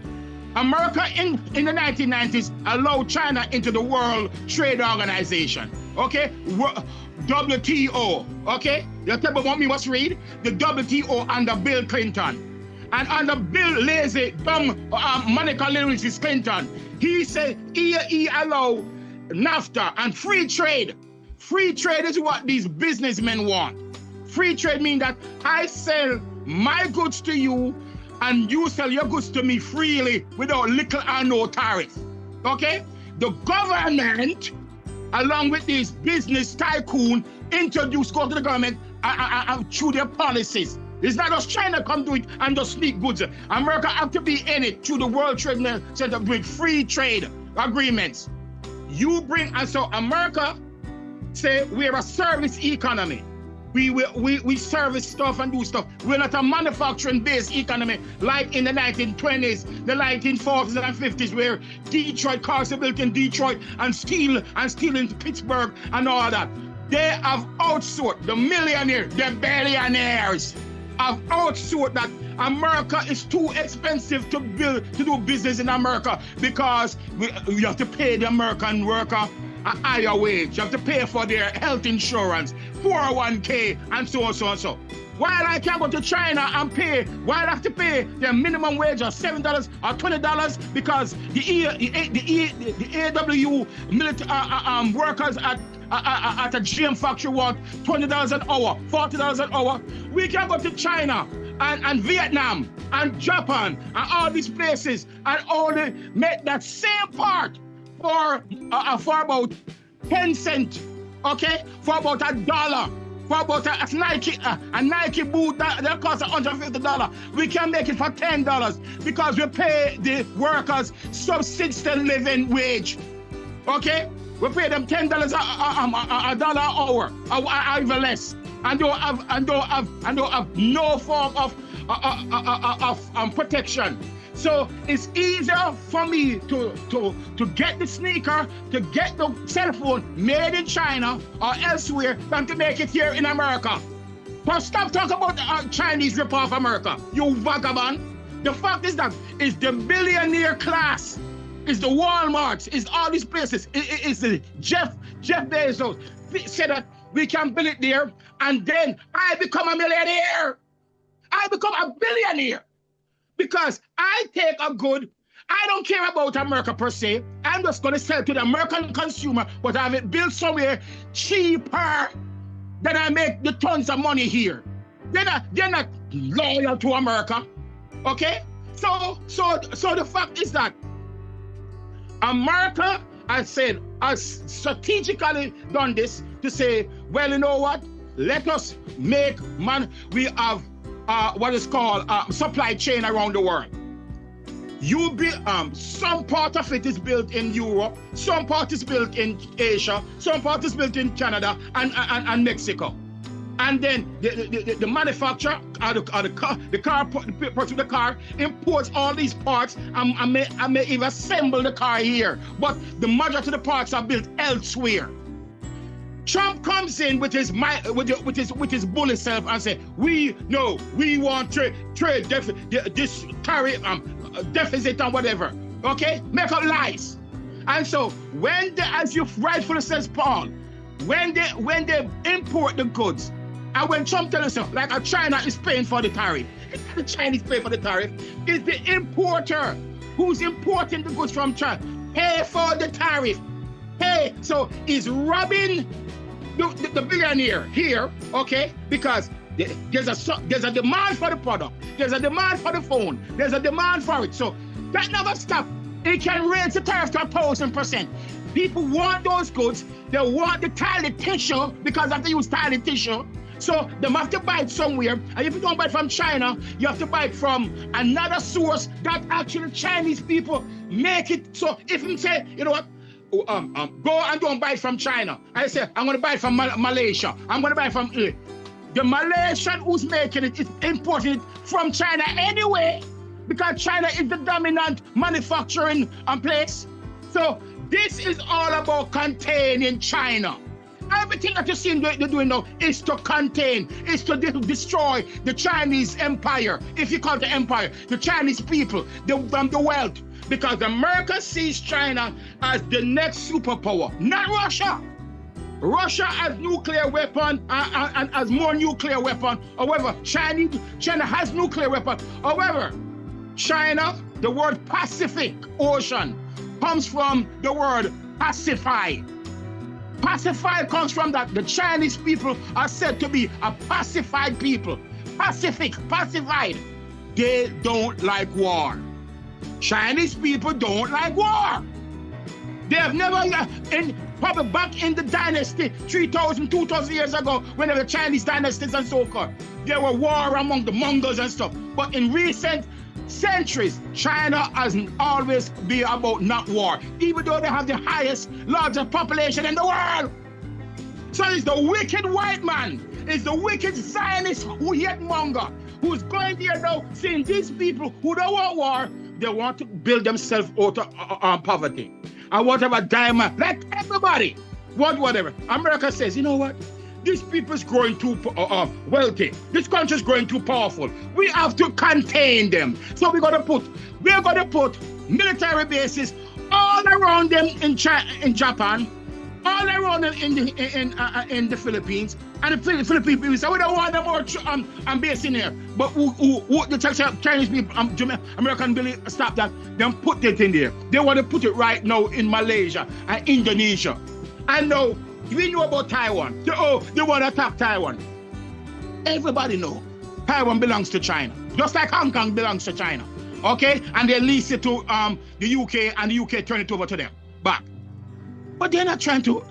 America in the 1990s allowed China into the World Trade Organization. Okay? WTO. Okay? You tell me what me must read? The WTO under Bill Clinton. And under Bill Lazy, dumb Monica Lewinsky Clinton, he said he allowed NAFTA and free trade. Free trade is what these businessmen want. Free trade means that I sell my goods to you and you sell your goods to me freely without little or no tariff. Okay? The government, along with these business tycoon, go to the government through their policies. It's not just China come do it and just sneak goods. America have to be in it through the World Trade Center with free trade agreements. And so America say we're a service economy. We service stuff and do stuff. We're not a manufacturing-based economy like in the 1920s, the 1940s and 50s, where Detroit cars are built in Detroit and steel in Pittsburgh and all that. They have outsourced the millionaires, the billionaires have outsourced that America is too expensive to do business in America because you have to pay the American worker a higher wage. You have to pay for their health insurance, 401k, and so on, so on, so. While I can go to China and pay, while I have to pay their minimum wage of $7 or $20 because the AW military workers at a GM factory want $20 an hour, $40 an hour. We can go to China and Vietnam and Japan and all these places and only make that same part for about 10 cents, okay? For about $1. For about a Nike boot that costs $150. We can make it for $10 because we pay the workers subsistence living wage, okay? We pay them $10 a dollar an hour, or even less, and don't have no form of protection. So it's easier for me to get the sneaker, to get the cell phone made in China or elsewhere than to make it here in America. But stop talking about the Chinese rip off America, you vagabond. The fact is that it's the billionaire class, it's the Walmarts, it's all these places, it's the Jeff Bezos said that we can build it there, and then I become a millionaire. I become a billionaire. Because I take a good, I don't care about America per se. I'm just going to sell to the American consumer, but I have it built somewhere cheaper than I make the tons of money here. They're not loyal to America, okay? So the fact is that America, I said, has strategically done this to say, well, you know what? Let us make money. We have what is called supply chain around the world. Some part of it is built in Europe, some part is built in Asia, some part is built in Canada and Mexico. And then the manufacturer the person with the car imports all these parts and may even assemble the car here. But the majority of the parts are built elsewhere. Trump comes in with his bully self and say, we want trade deficit, this tariff deficit and whatever. Okay, make up lies. And so as you rightfully says, Paul, when they import the goods, and when Trump tells us like China is paying for the tariff, it's not the Chinese paying for the tariff, it's the importer who's importing the goods from China pay for the tariff. Hey, so he's robbing the billionaire here, okay? Because there's a demand for the product, there's a demand for the phone, there's a demand for it. So that never stops. It can raise the tariff to 1,000%. People want those goods. They want the toilet tissue because they have to use toilet tissue. So they have to buy it somewhere. And if you don't buy it from China, you have to buy it from another source that actually Chinese people make it. So if you say, you know what? Go and don't buy it from China. I say, I'm going to buy it from Malaysia. I'm going to buy it from the Malaysian who's making it is importing it from China anyway, because China is the dominant manufacturing place. So this is all about containing China. Everything that you see they're doing now is to contain, is to destroy the Chinese empire, if you call it the empire, the Chinese people, the wealth. Because America sees China as the next superpower, not Russia. Russia has nuclear weapon and has more nuclear weapon. However, China has nuclear weapon. However, China, the word Pacific Ocean, comes from the word pacify. Pacify comes from that. The Chinese people are said to be a pacified people. Pacific, pacified. They don't like war. Chinese people don't like war. They have never, probably back in the dynasty, 3,000, 2,000 years ago, when there were Chinese dynasties and so forth, there were war among the Mongols and stuff. But in recent centuries, China has always been about not war, even though they have the largest population in the world. So it's the wicked white man, it's the wicked Zionist who hate monger, who's going there now, seeing these people who don't want war, they want to build themselves out of poverty. And whatever diamond, let everybody want whatever. America says, you know what? This people is growing too wealthy. This country is growing too powerful. We have to contain them. So we're gonna put military bases all around them in Japan, all around them in the Philippines. And the Philippines say we don't want them more base in here. But who the Chinese people, American Billy, stop that. Them put it in there. They want to put it right now in Malaysia and Indonesia. And now we know about Taiwan. They want to attack Taiwan. Everybody know Taiwan belongs to China, just like Hong Kong belongs to China. Okay, and they lease it to the UK, and the UK turn it over to them back. But they're not trying to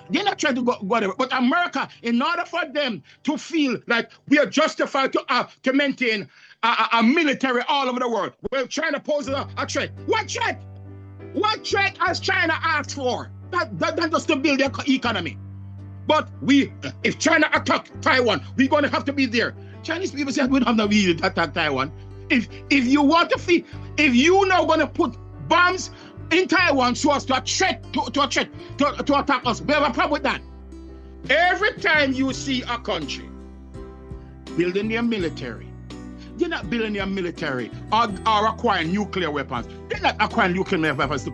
go whatever. But America, in order for them to feel like we are justified to maintain a military all over the world, we're trying to pose a threat. What threat? What threat has China asked for? That just to build their economy. But if China attack Taiwan, we're going to have to be there. Chinese people say we don't have no reason to attack Taiwan. If you want to feel, if you now going to put bombs in Taiwan so as to attack us, we have a problem with that. Every time you see a country building their military, they're not building their military or acquiring nuclear weapons. They're not acquiring nuclear weapons to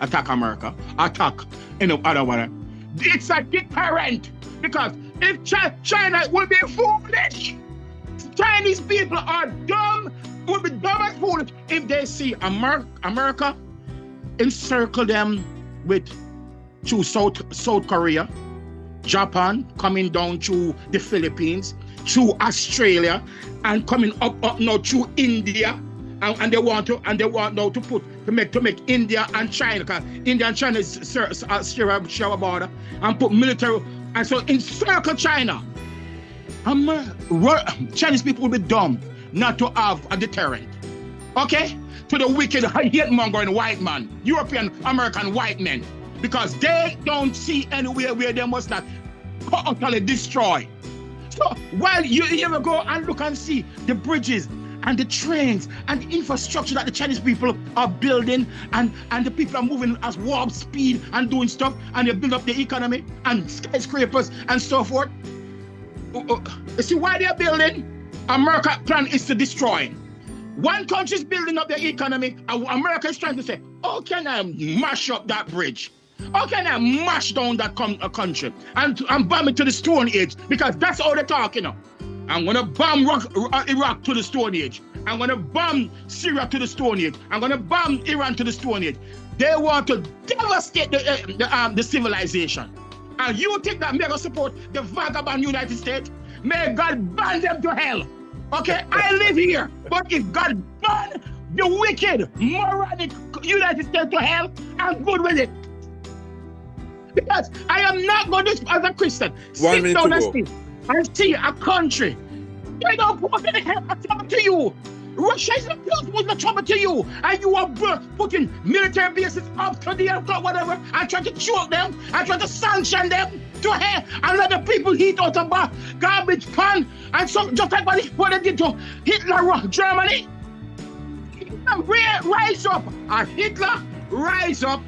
attack America, attack other one. It's a deterrent, because if China will be foolish, Chinese people are dumb, will be dumb and foolish if they see America encircle them through South Korea, Japan, coming down through the Philippines, through Australia, and coming up now through India, and they want now to make India and China, because India and China share a border, and put military, and so encircle China. Chinese people will be dumb not to have a deterrent. Okay? To the wicked, hate-mongering white man, European, American white men, because they don't see anywhere where they must not utterly destroy. So while you ever go and look and see the bridges and the trains and the infrastructure that the Chinese people are building, and the people are moving at warp speed and doing stuff, and they build up the economy and skyscrapers and so forth. You see why they're building? America's plan is to destroy. One country is building up their economy, and America is trying to say, how can I mash up that bridge? How can I mash down that country and bomb it to the Stone Age? Because that's how they're talking now. I'm going to bomb Iraq to the Stone Age. I'm going to bomb Syria to the Stone Age. I'm going to bomb Iran to the Stone Age. They want to devastate the civilization. And you think that they're going to support the vagabond United States? May God ban them to hell. Okay, I live here. But if God ban the wicked, moronic United States to hell, I'm good with it. Because I am not going to, as a Christian, sit down and see a country. They don't put any trouble to you. Russia is not putting the trouble to you. And you are putting military bases up to the aircraft, whatever, and trying to choke them, and trying to sanction them to hell, and let the people heat out a garbage pan. And so, just like what they did to Hitler, Germany. Rise up. And Hitler rise up.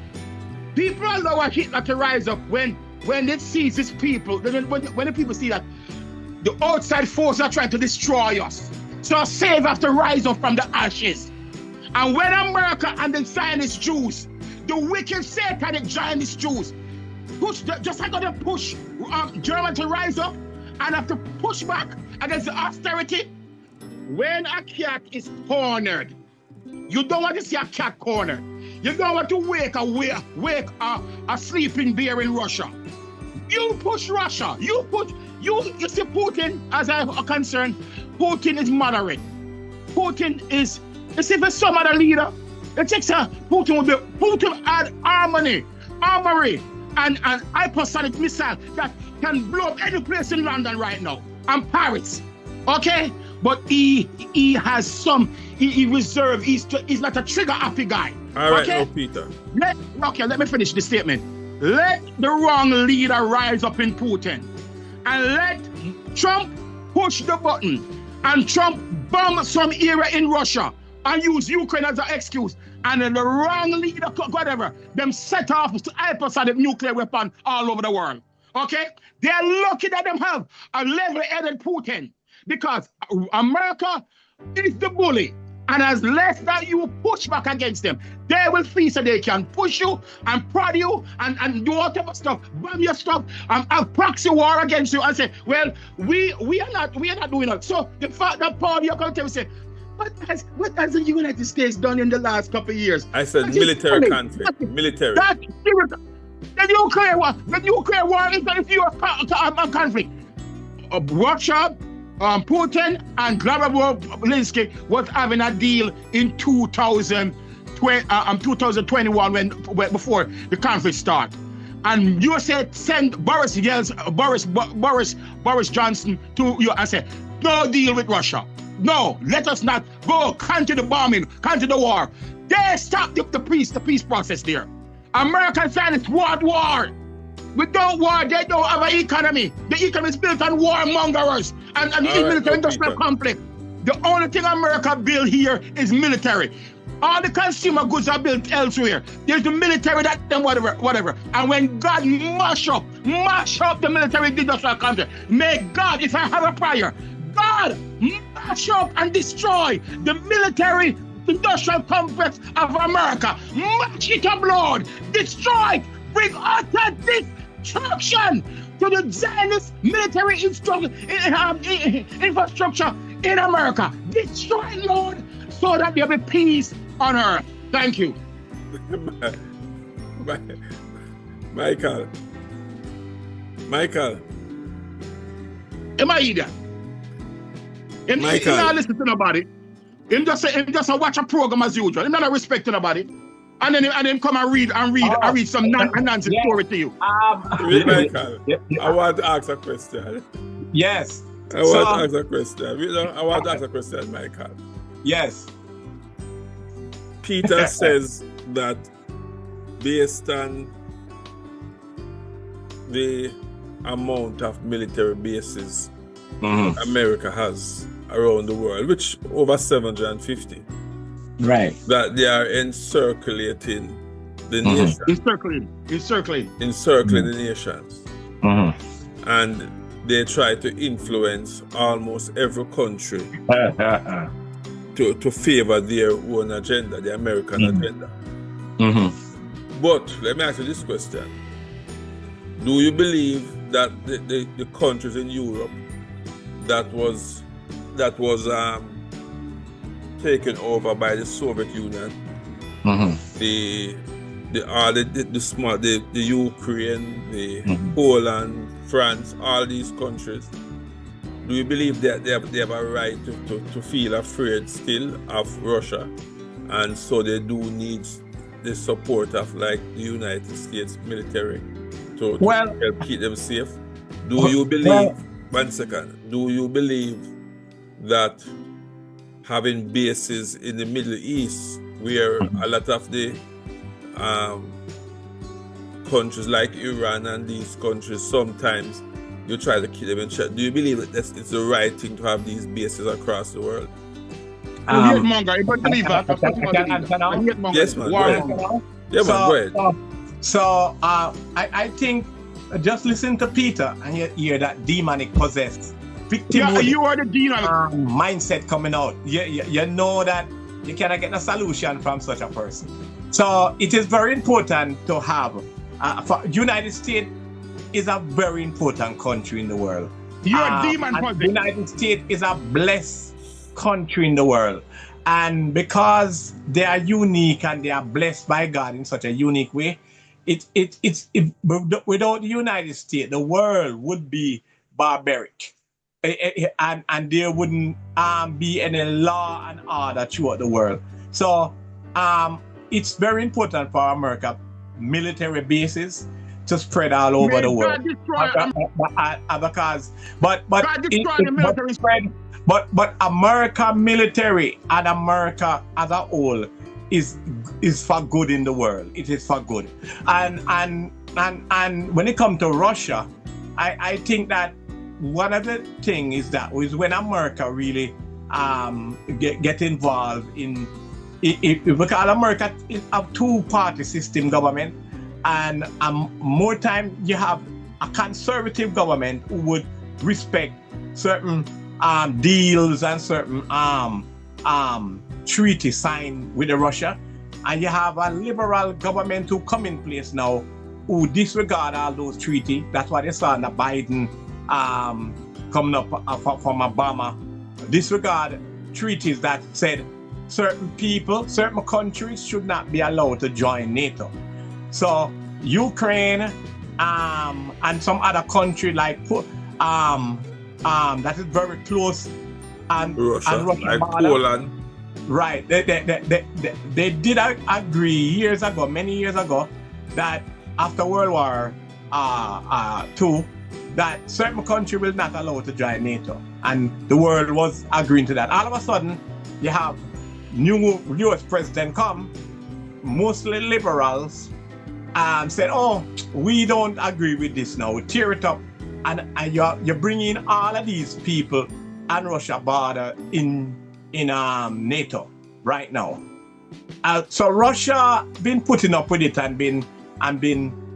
People allow Hitler to rise up when they see these people, when the people see that the outside forces are trying to destroy us. So save have to rise up from the ashes. And when America and the Zionist Jews, the wicked satanic Zionist Jews, just like they push Germany to rise up and have to push back against the austerity, when a cat is cornered, you don't want to see a cat cornered. You don't want to wake a sleeping bear in Russia. You push Russia. You see Putin, as I'm concerned, Putin is moderate. Putin is, if it's some other leader, it takes Putin had armory, and hypersonic missile that can blow up any place in London right now, and Paris. Okay? But he has some, he reserved, he's not a trigger happy guy. All right, okay? no, Peter. Let me finish the statement. Let the wrong leader rise up in Putin, and let Trump push the button, and Trump bomb some area in Russia and use Ukraine as an excuse, and then the wrong leader, whatever, them set off hypersonic nuclear weapon all over the world. Okay? They are lucky that they have a level-headed Putin because America is the bully. And as less that you push back against them, they will feel so they can push you and prod you and do whatever stuff, bomb your stuff, and proxy war against you and say, well, we are not doing it. So the fact that Paul, you're going to tell me, say, what has the United States done in the last couple of years? I said military conflict. Military. The Ukraine war is a U.S. conflict. Russia, Putin and Zelensky was having a deal in 2021 when before the conflict started. And you said send Boris Johnson to you and say no deal with Russia. No, let us not go. Continue the bombing, continue the war. They stopped the peace process there. American scientists want war. Without war, they don't have an economy. The economy is built on warmongers and military industrial conflict. The only thing America built here is military. All the consumer goods are built elsewhere. There's the military that then whatever. And when God mash up the military industrial conflict, may God, if I have a prayer, God mash up and destroy the military industrial complex of America. Mash it up, Lord. Destroy it. Bring utter destruction to the Zionist military infrastructure in America. Destroy it, Lord, so that there will be peace on earth. Thank you. Michael. Am I either? Him not listen to nobody. Him just watch a program as usual. Him not respect to nobody. And then come and read some nonsense story to you. Michael, I want to ask a question. Yes. I want to ask a question, Michael. Yes. Peter says that based on the amount of military bases America has around the world, which over 750. Right. That they are encirculating the nation. Encircling the nations. And they try to influence almost every country to favor their own agenda, the American agenda. But let me ask you this question. Do you believe that the countries in Europe that was taken over by the Soviet Union, the Ukraine, the Poland, France, all these countries, do you believe that they have a right to feel afraid still of Russia, and so they do need the support of like the United States military to help keep them safe? Do you believe? One second. Do you believe that having bases in the Middle East, where a lot of the countries like Iran and these countries, sometimes you try to keep them in check? Do you believe that it's the right thing to have these bases across the world? Yes, man. Go ahead. Yeah, go ahead. So I think just listen to Peter and you hear that demonic possessed victim. You are the demon mindset coming out. You know that you cannot get a solution from such a person. So it is very important to have. For United States is a very important country in the world. You are demon possessed. United States is a blessed country in the world, and because they are unique and they are blessed by God in such a unique way, without the United States, the world would be barbaric. And there wouldn't be any law and order throughout the world. So it's very important for America military bases to spread all over the world. But America military and America as a whole is for good in the world. It is for good. And when it comes to Russia, I think that one of the things is that is when America really get involved in it, because America is a two-party system government, and more time you have a conservative government who would respect certain deals and certain treaties signed with Russia, and you have a liberal government who come in place now who disregard all those treaties. That's why they saw in the Biden coming up from Obama, disregard treaties that said certain people, certain countries should not be allowed to join NATO. So Ukraine and some other country like that is very close and Russia, like border. Poland. Right. They did agree years ago, many years ago, that after World War II, that certain country will not allow to join NATO. And the world was agreeing to that. All of a sudden, you have new US president come, mostly liberals, said, oh, we don't agree with this now. We tear it up. And you're bringing all of these people and Russia border in NATO right now. So Russia been putting up with it and been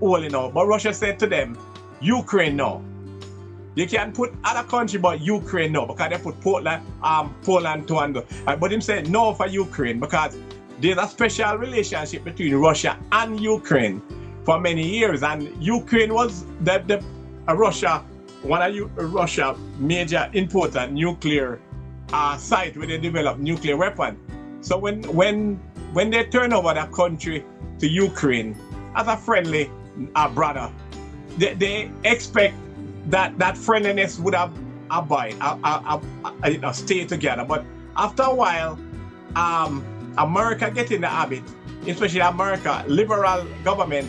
holding out. But Russia said to them, Ukraine no. You can put other country but Ukraine no, because they put Poland to under. But him said no for Ukraine because there's a special relationship between Russia and Ukraine for many years, and Ukraine was Russia, one of Russia major important nuclear site where they develop nuclear weapon. So when they turn over the country to Ukraine as a friendly brother, they expect that friendliness would have stay together. But after a while, America get in the habit, especially America, liberal government,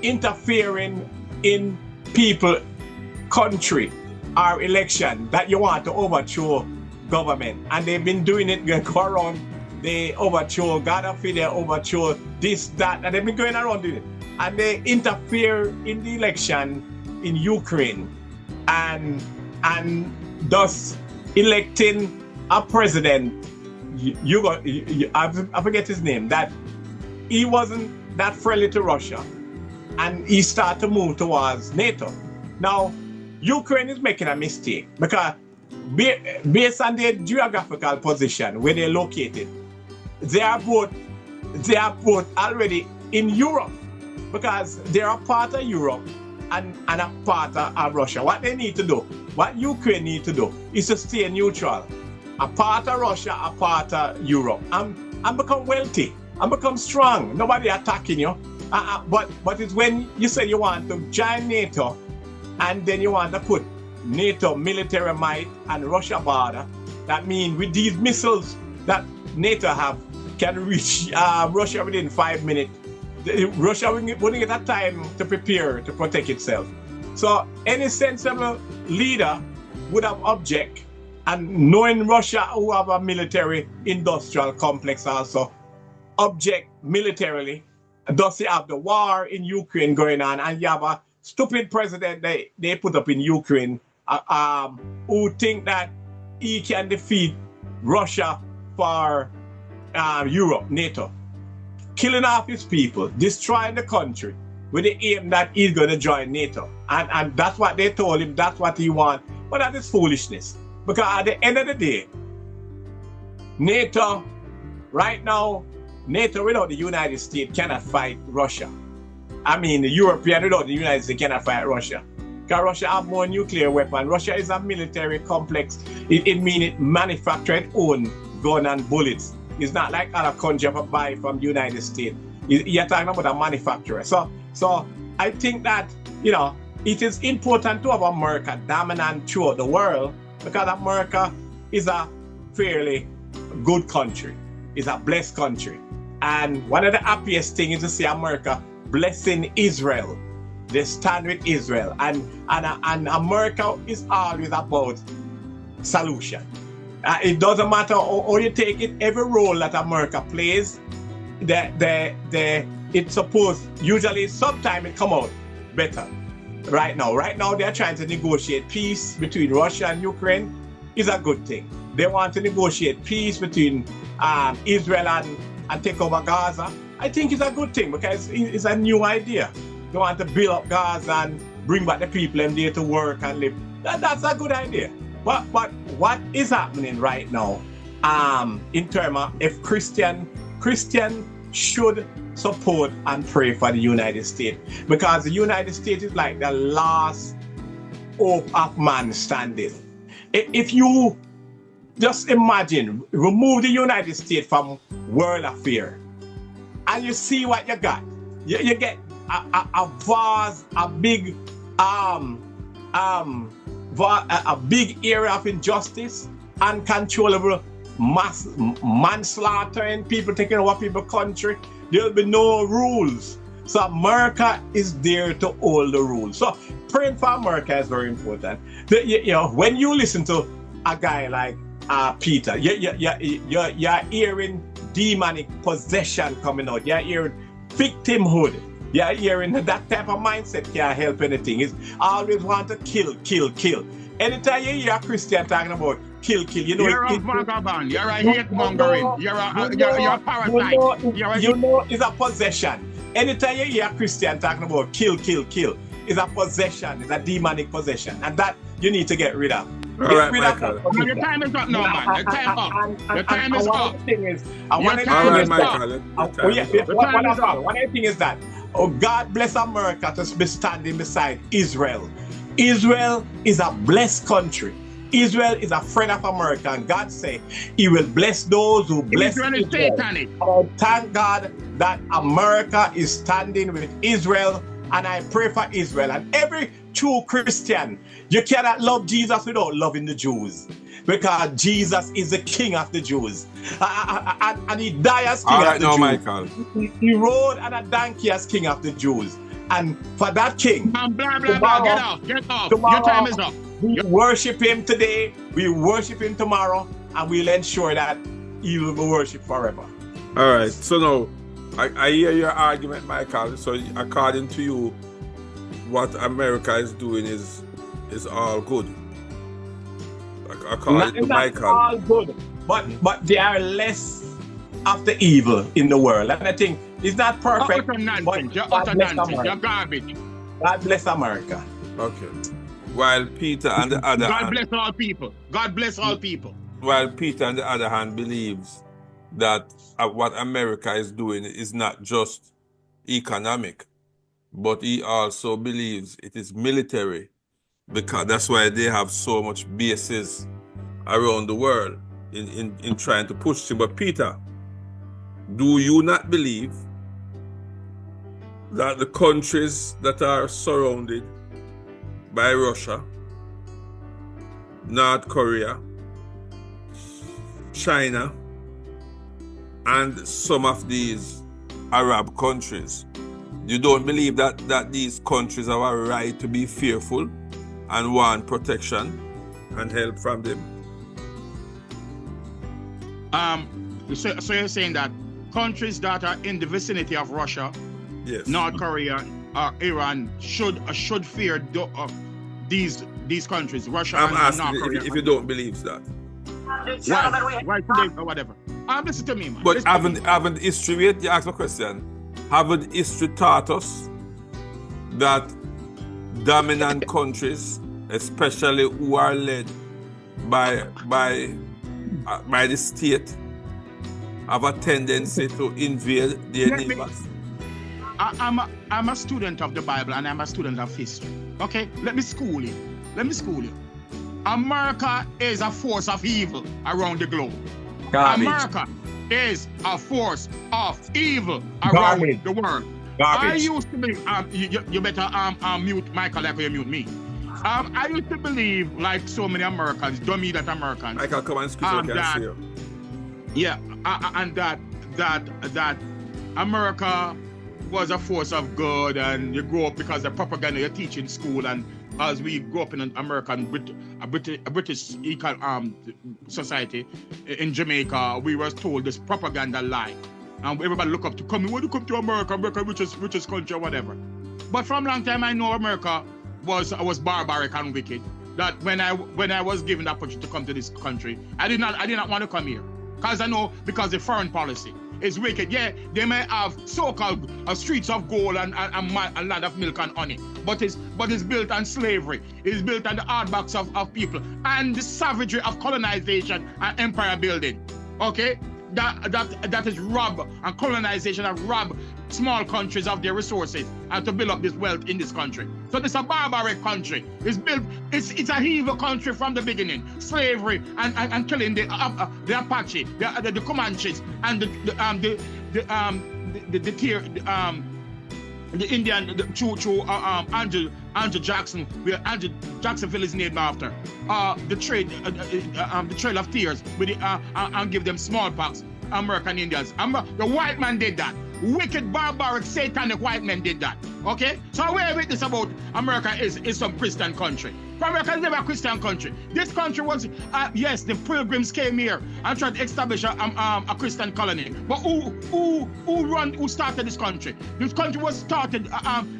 interfering in people, country, or election that you want to overthrow government. And they've been doing it, going go around, they overthrow Gaddafi, they overthrow this, that, and they've been going around doing it. And they interfere in the election in Ukraine and thus electing a president, I forget his name, that he wasn't that friendly to Russia, and he started to move towards NATO. Now, Ukraine is making a mistake because based on their geographical position, where they're located, they are both already in Europe, because they are part of Europe and a part of Russia. What they need to do, what Ukraine need to do, is to stay neutral, a part of Russia, a part of Europe, and become wealthy, and become strong. Nobody attacking you. But it's when you say you want to join NATO, and then you want to put NATO military might and Russia border, that means with these missiles that NATO have can reach Russia within 5 minutes. Russia wouldn't get that time to prepare to protect itself. So any sensible leader would have object, and knowing Russia who have a military industrial complex also, object militarily. Thus you have the war in Ukraine going on, and you have a stupid president they put up in Ukraine who think that he can defeat Russia for Europe, NATO. Killing off his people, destroying the country with the aim that he's going to join NATO. And that's what they told him, that's what he wants. But that is foolishness. Because at the end of the day, NATO, right now, NATO without the United States cannot fight Russia. I mean, the European without the United States cannot fight Russia. Because Russia have more nuclear weapons. Russia is a military complex. It means it manufactures its own gun and bullets. It's not like other countries buy from the United States. You're talking about a manufacturer. So I think that, it is important to have America dominant throughout the world, because America is a fairly good country. It's a blessed country. And one of the happiest things is to see America blessing Israel. They stand with Israel. And America is always about solution. It doesn't matter how you take it, every role that America plays, it's supposed, usually sometime it come out better. Right now they're trying to negotiate peace between Russia and Ukraine. Is a good thing. They want to negotiate peace between Israel and take over Gaza. I think it's a good thing, because it's a new idea. They want to build up Gaza bring back the people them there to work and live. That's a good idea. But what is happening right now, in terms of if Christian should support and pray for the United States, because the United States is like the last hope of man standing. If you just imagine, remove the United States from world affairs, and you see what you got. You get a vast, a big area of injustice, uncontrollable mass manslaughter, and people taking over people's country. There'll be no rules. So America is there to hold the rules. So praying for America is very important. You know, when you listen to a guy like Peter, you're hearing demonic possession coming out. You're hearing victimhood. You're hearing that type of mindset can't help anything. It's always want to kill. Anytime you hear a Christian talking about kill, you know, you're a vagabond, you're a hate mongering, you're a parasite. You know it's a possession. Anytime you hear a Christian talking about kill, it's a possession, it's a demonic possession, and that you need to get rid of. All right, Michael. Your time is up now, man. Your time up. Your time is up. One thing is, One thing is that God bless America to be standing beside Israel. Israel is a blessed country. Israel is a friend of America, and God say He will bless those who bless Israel. Thank God that America is standing with Israel, and I pray for Israel. And every true Christian, you cannot love Jesus without loving the Jews, because Jesus is the King of the Jews, and He died as King of the Jews. Michael. He rode on a donkey as King of the Jews, and for that King, blah, get off. Your time is up. We worship Him today, we worship Him tomorrow, and we'll ensure that He will be worshipped forever. All right, so now I hear your argument, Michael. So according to you, what America is doing is all good. According to Michael, all good, but there are less of the evil in the world, and I think it's not perfect. You're garbage. God bless America. Okay. While Peter on the other hand, bless all people. God bless all people. While Peter on the other hand believes that what America is doing is not just economic, but he also believes it is military, because that's why they have so much bases around the world in trying to push him. But Peter, do you not believe that the countries that are surrounded by Russia, North Korea, China, and some of these Arab countries, you don't believe that these countries have a right to be fearful and want protection and help from them? So you're saying that countries that are in the vicinity of Russia, yes, North Korea, or Iran should fear these countries, Russia I'm and asking North Korea. if you don't believe that. Why today or whatever? Listen to me, man. But haven't history, wait, you ask a question. Haven't history taught us that dominant countries, especially who are led by the state, have a tendency to invade their neighbors? I'm a student of the Bible, and I'm a student of history. Okay, let me school you. America is a force of evil around the globe. Garbage. America is a force of evil around the world. Garbage. I used to believe, you better mute Michael like you mute me. I used to believe, like so many Americans, dummy that Americans. I can come and speak so I can see you. Yeah, and that America was a force of good, and you grow up because the propaganda you teach in school, and as we grew up in an American, British society in Jamaica, we were told this propaganda lie, and everybody look up to come. When you come to America, richest country or whatever. But from a long time, I know America was barbaric and wicked. That when I was given the opportunity to come to this country, I did not want to come here, because I know, because the foreign policy. is wicked. Yeah, they may have so-called streets of gold and land of milk and honey, but it's built on slavery. It's built on the hard backs of people and the savagery of colonization and empire building. Okay, that is rob, and colonization have robbed small countries of their resources and to build up this wealth in this country. So this is a barbaric country. It's a evil country from the beginning. Slavery and killing the Apache, the Comanches, and the Indian through Andrew Jackson, where Andrew Jacksonville is named after. The Trail of Tears, with and give them smallpox. American Indians. The white man did that. Wicked, barbaric, satanic white men did that. Okay? So where is this about America is some Christian country? America is never a Christian country. This country was, yes, the pilgrims came here and tried to establish a Christian colony. But who started this country? This country was started,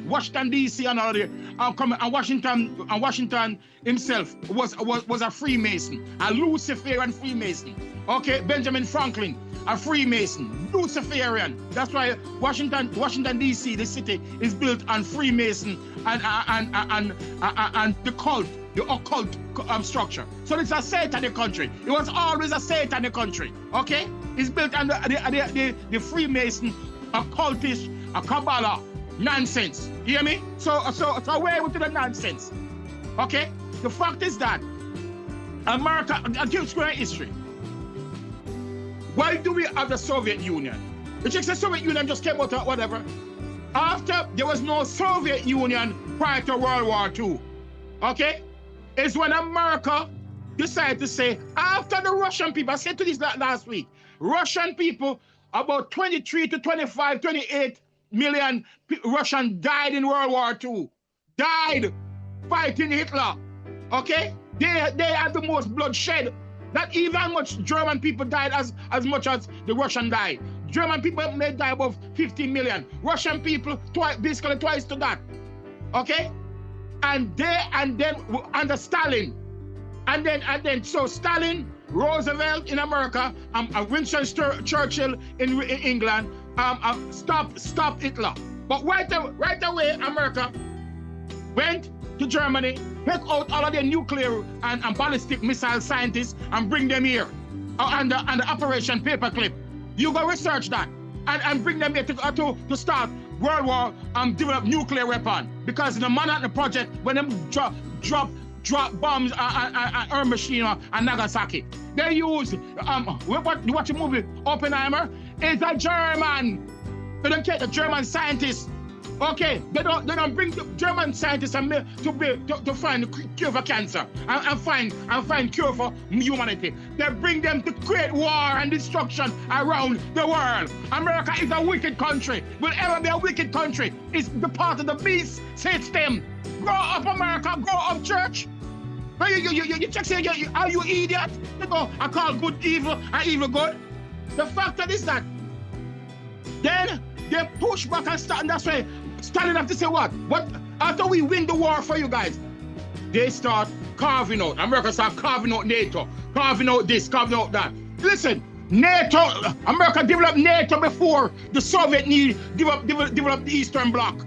Washington D.C. and all the, and Washington himself was a Freemason, a Luciferian Freemason. Okay, Benjamin Franklin, a Freemason, Luciferian. That's why Washington D.C., the city, is built on Freemason and the cult, the occult structure. So it's a satanic country. It was always a satanic country. Okay, it's built on the Freemason, occultish, a Kabbalah nonsense. You hear me? So where with the nonsense? Okay, the fact is that America, I'll give you history. Why do we have the Soviet Union? The Soviet Union just came out of whatever. After there was no Soviet Union prior to World War II. Okay? It's when America decided to say, after the Russian people, I said to this last week, Russian people, about 23 to 25, 28 million Russians died in World War II. Died fighting Hitler. Okay? They had the most bloodshed. Not even much German people died as much as the Russian died. German people may die above 15 million. Russian people basically twice to that. Okay? And then under Stalin. And then so Stalin, Roosevelt in America, Winston Churchill in England, stop Hitler. But right away America went to Germany, take out all of their nuclear and ballistic missile scientists and bring them here under Operation Paperclip. You go research that and bring them here to start World War and develop nuclear weapon. Because the Manhattan Project, when them drop bombs and Air Machine and Nagasaki, they use watch the movie Oppenheimer. It's a German. They don't take the German scientists. Okay, they don't bring the German scientists to find the cure for cancer and find cure for humanity. They bring them to create war and destruction around the world. America is a wicked country. Will ever be a wicked country. It's the part of the beast system. Grow up, America. Grow up, church. You check say, are you idiot? You go, I call good evil and evil good. The fact is that then they push back and start, and that's why Stalin have to say what? After we win the war for you guys, they start carving out. America start carving out NATO, carving out this, carving out that. Listen, NATO, America developed NATO before the Soviet Union developed the Eastern Bloc.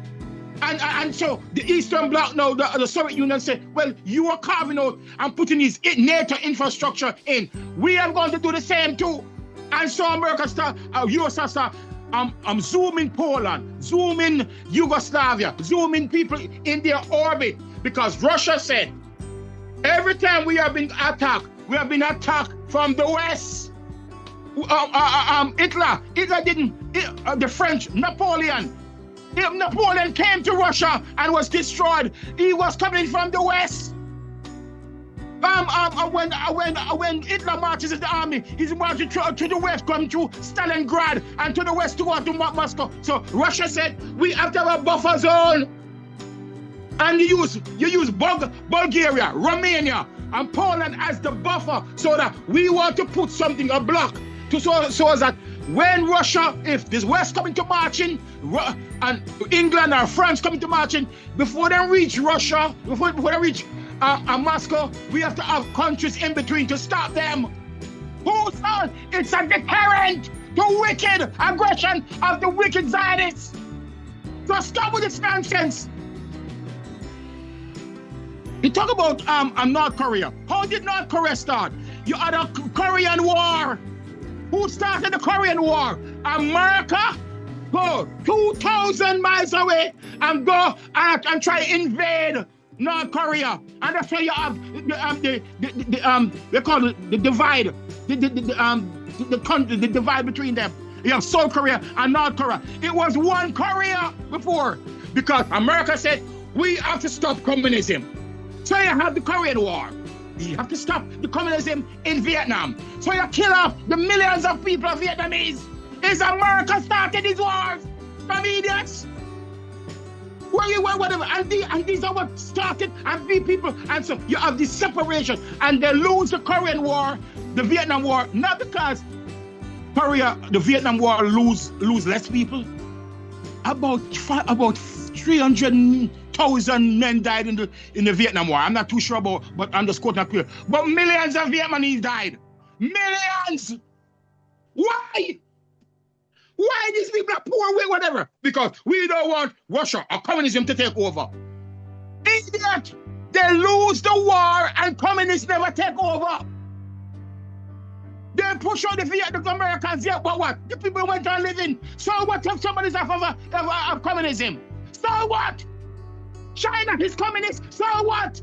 And so the Eastern Bloc now, the Soviet Union say, well, you are carving out and putting this NATO infrastructure in. We are going to do the same too. And so America start, USA start, zooming Poland, zooming Yugoslavia, zooming people in their orbit, because Russia said, every time we have been attacked from the West. Hitler didn't, the French, Napoleon came to Russia and was destroyed. He was coming from the West. When Hitler marches in the army, he's marching to the west, coming to Stalingrad, and to the west to go to Moscow. So Russia said, we have to have a buffer zone. And you use Bulgaria, Romania, and Poland as the buffer, so that we want to put something, a block, so that when Russia, if this West coming to marching, and England or France coming to marching, before they reach Russia, before they reach Moscow, we have to have countries in between to stop them. Who's on? It's a deterrent. the wicked aggression of the wicked Zionists. So stop with this nonsense. You talk about North Korea. How did North Korea start? You had a Korean War. Who started the Korean War? America? Go 2,000 miles away and go and try to invade North Korea. And that's why you have they call it the divide. The divide between them. You have South Korea and North Korea. It was one Korea before because America said we have to stop communism. So you have the Korean War. You have to stop the communism in Vietnam. So you kill off the millions of people of Vietnamese. Is America started these wars from idiots? Whatever. And these are what started and the people. And so you have this separation. And they lose the Korean War, the Vietnam War, not because the Vietnam War lose less people. About 300,000 men died in the Vietnam War. I'm not too sure about, but I'm just quoting clear. But millions of Vietnamese died. Millions. Why? Why these people are poor with whatever? Because we don't want Russia or communism to take over. Idiot! They lose the war and communists never take over. They push out the Americans, yeah, but what? The people went on living. So what if somebody's off of communism? So what? China is communist, so what?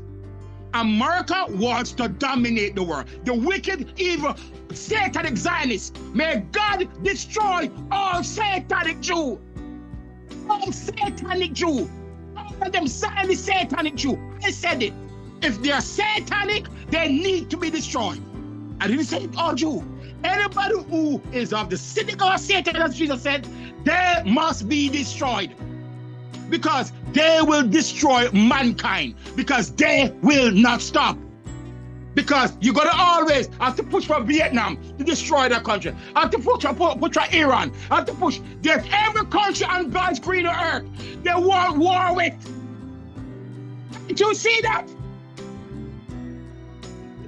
America wants to dominate the world. The wicked, evil, satanic Zionists. May God destroy all satanic Jew. All satanic Jew. All of them Zionist satanic Jew. I said it. If they are satanic, they need to be destroyed. I didn't say all Jew. Anybody who is of the cynical Satan, as Jesus said, they must be destroyed. Because they will destroy mankind. Because they will not stop. Because you're going to always have to push for Vietnam to destroy their country. Have to push for Iran. Have to push. There's every country on God's green earth they want war with. Did you see that?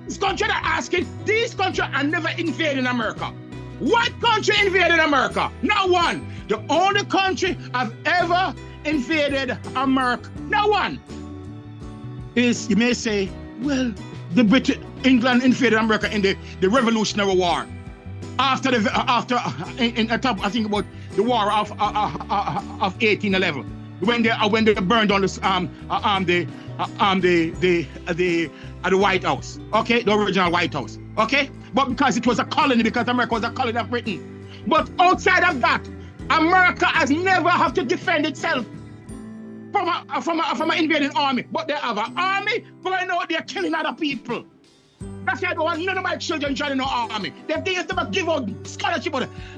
This country are asking, these countries are never invading America. What country invaded America? Not one. The only country I've ever invaded America, no one, is, you may say, well, England invaded America in the Revolutionary War. I think about the War of 1811, when they burned on the White House, okay, the original White House, okay, but because it was a colony, because America was a colony of Britain. But outside of that, America has never have to defend itself from an invading army. But they have an army going out there killing other people. That's why I don't want none of my children joining the army. They never give out scholarship.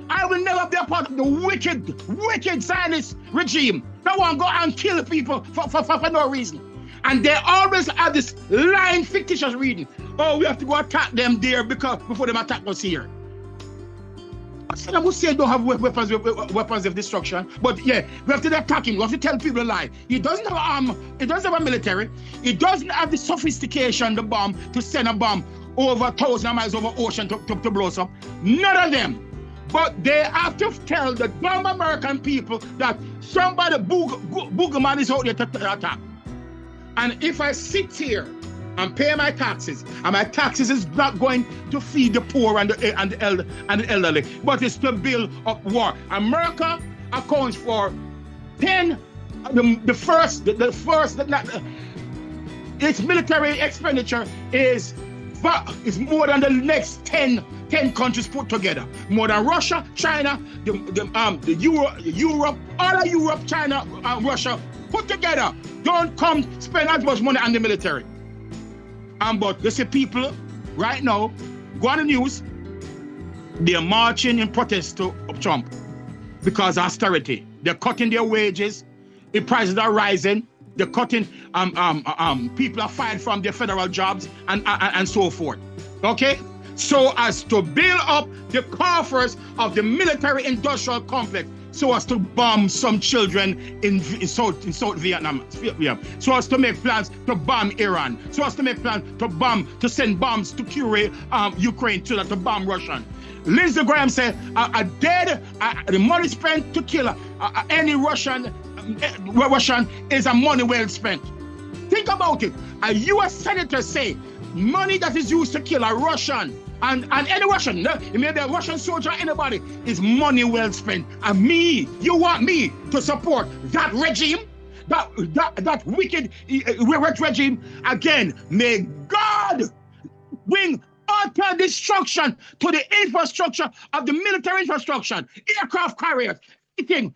I will never be a part of the wicked Zionist regime. They want to go and kill people for no reason. And they always have this lying, fictitious reading. Oh, we have to go attack them there before they attack us here. Saddam Hussein don't have weapons of destruction, but yeah, we have to attack him. We have to tell people a lie. He doesn't have he doesn't have a military. He doesn't have the sophistication, the bomb, to send a bomb over 1,000 miles over ocean to blow us up. None of them. But they have to tell the dumb American people that somebody boogeyman is out there to attack. And if I sit here and pay my taxes, and my taxes is not going to feed the poor and the elderly, but it's to build up war. America accounts for its military expenditure is more than the next 10 countries put together. More than Russia, China, Europe, all of Europe, China, Russia put together. Don't come spend as much money on the military. But you see people right now, go on the news, they're marching in protest to Trump because of austerity. They're cutting their wages, the prices are rising, they're cutting, people are fired from their federal jobs and so forth. Okay? So as to build up the coffers of the military-industrial complex, so as to bomb some children in South Vietnam, so as to make plans to bomb Iran, so as to make plans to send bombs to Ukraine to bomb Russia. Lindsey Graham said, the money spent to kill any Russian is a money well spent. Think about it. A U.S. senator say money that is used to kill a Russian and any Russian, it may be a Russian soldier, anybody, is money well spent. And you want me to support that regime, that wicked regime? Again, may God bring utter destruction to the infrastructure of the military infrastructure, aircraft carriers, everything.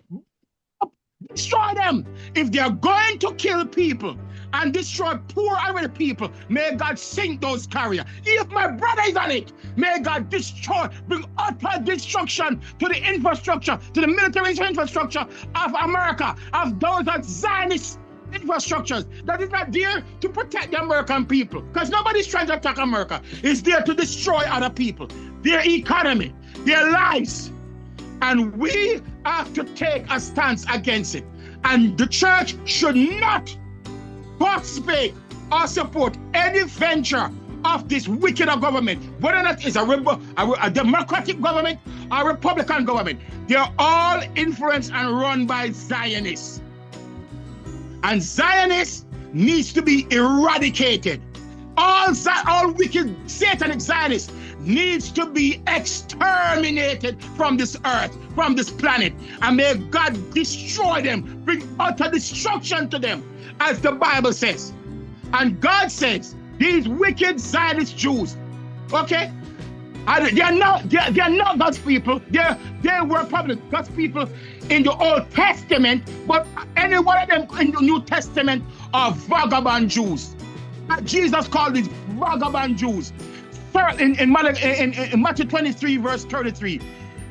Destroy them. If they are going to kill people and destroy poor Irish people, may God sink those carriers. If my brother is on it, may God bring utter destruction to the infrastructure, to the military infrastructure of America, of those that Zionist infrastructures that is not there to protect the American people. Because nobody's trying to attack America. It's there to destroy other people, their economy, their lives. And we have to take a stance against it. And the church should not participate or support any venture of this wicked government, whether that is a democratic government or a Republican government. They're all influenced and run by Zionists. And Zionists needs to be eradicated. All wicked satanic Zionists needs to be exterminated from this earth, from this planet. And may God destroy them, bring utter destruction to them, as the Bible says. And God says, these wicked Zionist Jews, okay, they are not God's people. They were probably God's people in the Old Testament, but any one of them in the New Testament are vagabond Jews. Jesus called these vagabond Jews. In Matthew 23, verse 33,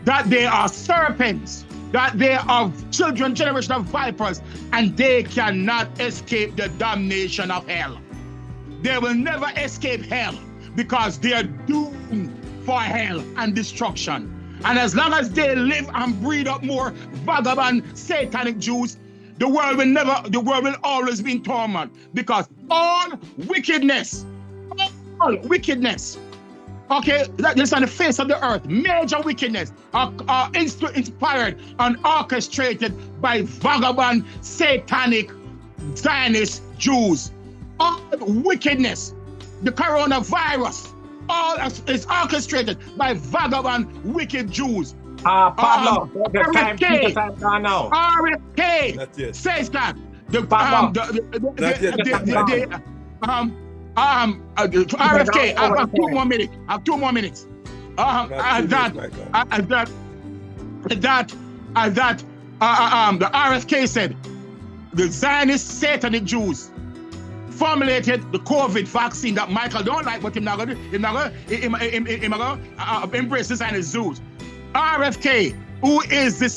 that they are serpents, that they are generation of vipers, and they cannot escape the damnation of hell. They will never escape hell because they are doomed for hell and destruction. And as long as they live and breed up more vagabond satanic Jews, the world will always be in torment, because all wickedness, okay, that is on the face of the earth, major wickedness are inspired and orchestrated by vagabond satanic Zionist Jews. All wickedness, the coronavirus, all is orchestrated by vagabond wicked Jews. Pablo, RFK says that RFK, I have 2 more minutes. I have 2 more minutes. The RFK said the Zionist satanic Jews formulated the COVID vaccine that Michael don't like, but he's not gonna embrace the Zionist Jews. RFK, who is the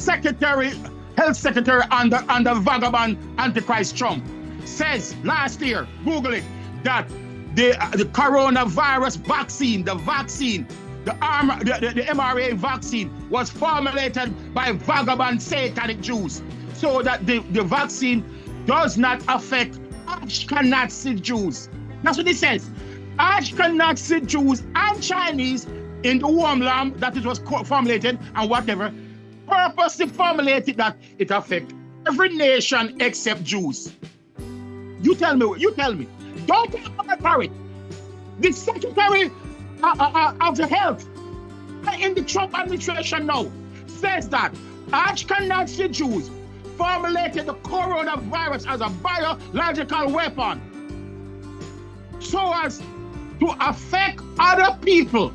health secretary under vagabond Antichrist Trump, says last year, Google it, that the coronavirus vaccine, the mRNA vaccine was formulated by vagabond satanic Jews, so that the vaccine does not affect Ashkenazi Jews. That's what it says. Ashkenazi Jews and Chinese in the warm lamb that it was formulated and whatever, purposely formulated that it affects every nation except Jews. You tell me. Don't talk about it. The Secretary of the Health in the Trump administration now says that Ashkenazi Jews formulated the coronavirus as a biological weapon so as to affect other people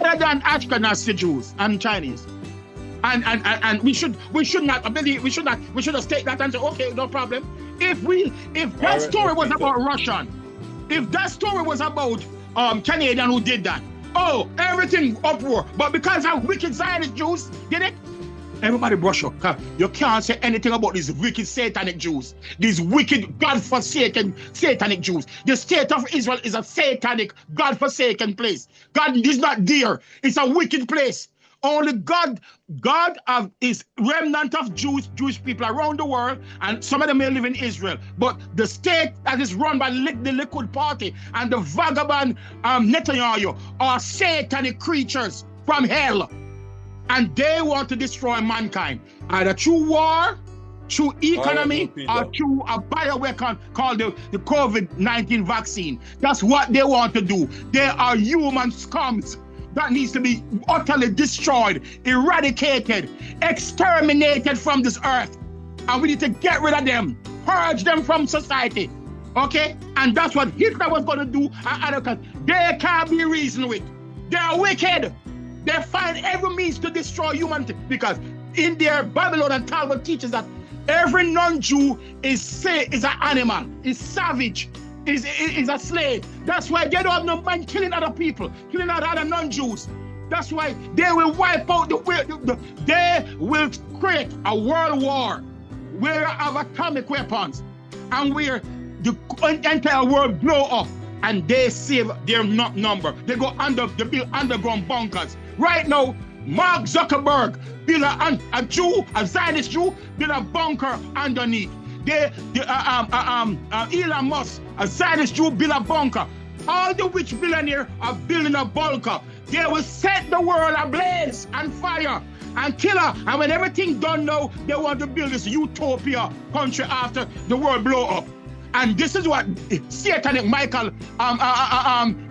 other than Ashkenazi Jews and Chinese. And we should have state that and say, okay, no problem. If that story was about Russian, if that story was about Canadian who did that, everything uproar. But because of wicked Zionist Jews did it, everybody brush up. You can't say anything about these wicked satanic Jews, these wicked God-forsaken satanic Jews. The state of Israel is a satanic, God-forsaken place. God is not there. It's a wicked place. Only God is remnant of Jewish people around the world, and some of them may live in Israel. But the state that is run by the Likud party and the vagabond Netanyahu are satanic creatures from hell. And they want to destroy mankind, either through war, through economy, or through a bioweapon called the COVID-19 vaccine. That's what they want to do. They are human scums that needs to be utterly destroyed, eradicated, exterminated from this earth. And we need to get rid of them, purge them from society. Okay? And that's what Hitler was going to do. They can't be reasoned with. They are wicked. They find every means to destroy humanity, because in their Babylon and Talmud teaches that every non-Jew is an animal, is savage, is a slave. That's why they don't have no mind killing other people, killing other non-Jews. That's why they will wipe out they will create a world war where they have atomic weapons and where the entire world blow up, and they save their number. They build underground bunkers. Right now, Mark Zuckerberg build a Zionist Jew, build a bunker underneath. Elon Musk, a Zionist Jew, build a bunker. All the rich billionaires are building a bunker. They will set the world ablaze and fire and kill her. And when everything done now, they want to build this utopia country after the world blow up. And this is what Satanic Michael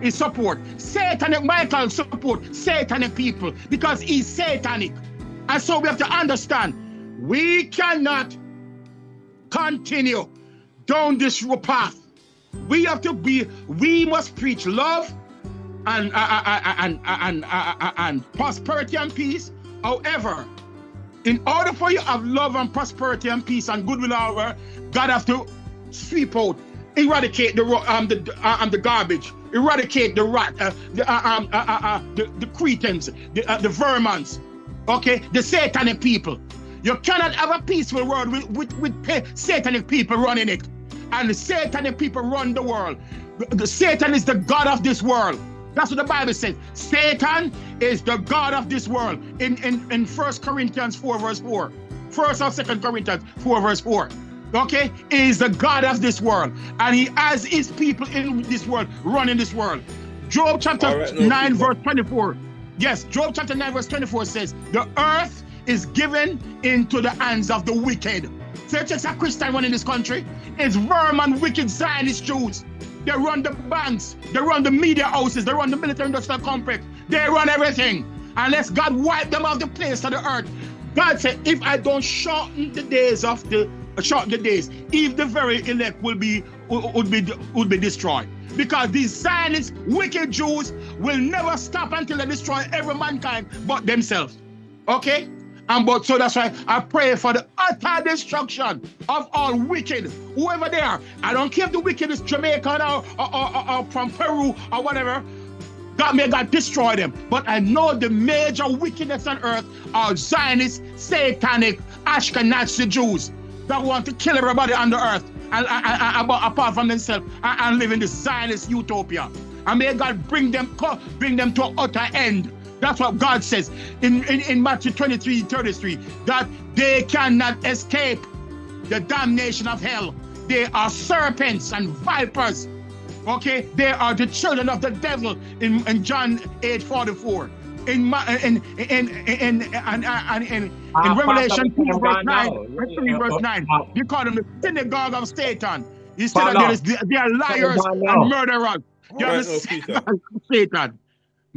is support. Satanic Michael support satanic people because he's satanic. And so we have to understand, we cannot continue down this path. We must preach love and prosperity and peace. However, in order for you to have love and prosperity and peace and goodwill over, God have to sweep out, eradicate the garbage, eradicate the rat, the cretins, the vermins, okay, the satanic people. You cannot have a peaceful world with satanic people running it, and the satanic people run the world. The Satan is the god of this world. That's what the Bible says. Satan is the god of this world. In 1 Corinthians 4 verse 4, 1st or 2nd Corinthians 4 verse 4. Okay, he is the God of this world, and he has his people in this world, running this world. Job chapter 9 verse 24. Yes, Job chapter 9 verse 24 says, the earth is given into the hands of the wicked. So it's just a Christian one in this country. It's vermin, wicked Zionist Jews. They run the banks, they run the media houses, they run the military industrial complex, they run everything. Unless God wipe them off the face of the earth. God said, if I don't shorten the days, if the very elect would be destroyed. Because these Zionist wicked Jews will never stop until they destroy every mankind but themselves. Okay? So that's why I pray for the utter destruction of all wicked, whoever they are. I don't care if the wicked is Jamaican or from Peru or whatever. May God destroy them. But I know the major wickedness on earth are Zionist, satanic, Ashkenazi Jews that want to kill everybody on the earth and apart from themselves and live in this Zionist utopia. And may God bring them to an utter end. That's what God says in Matthew 23:33, that they cannot escape the damnation of hell. They are serpents and vipers. Okay, they are the children of the devil in John 8:44. In Revelation 2 verse 9, 3 verse 9, you call them the synagogue of Satan. You said that they are liars and murderers. You are the synagogue of Satan.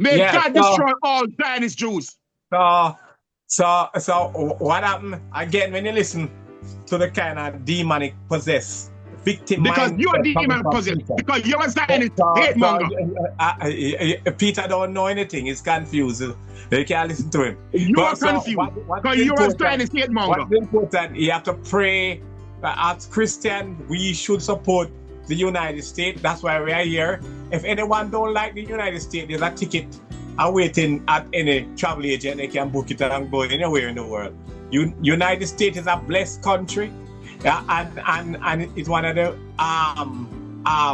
May God destroy all Zionist Jews. So what happened again when you listen to the kind of demonic possessed victim? Because you are demon possessed. Because you are Zionist hate monger. Peter don't know anything. He's confused. You can't listen to him. You are confused. Because you are Zionist hate monger. What's important? You have to pray. As Christian, we should support the United States. That's why we are here. If anyone don't like the United States, there's a ticket awaiting at any travel agent. They can book it and go anywhere in the world. United States is a blessed country, and it's one of the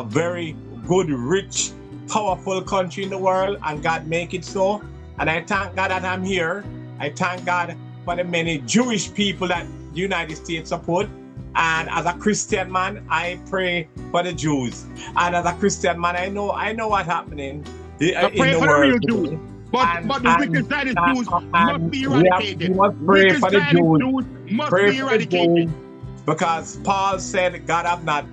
very good, rich, powerful country in the world, and God make it so. And I thank God that I'm here. I thank God for the many Jewish people that the United States support. And as a Christian man, I pray for the Jews. And as a Christian man, I know what's happening in the world. But the wicked Zionist Jews must be eradicated. We must pray Wicked for the Zionist Jews. must Pray be for the eradicated. Jews, because Paul said God have not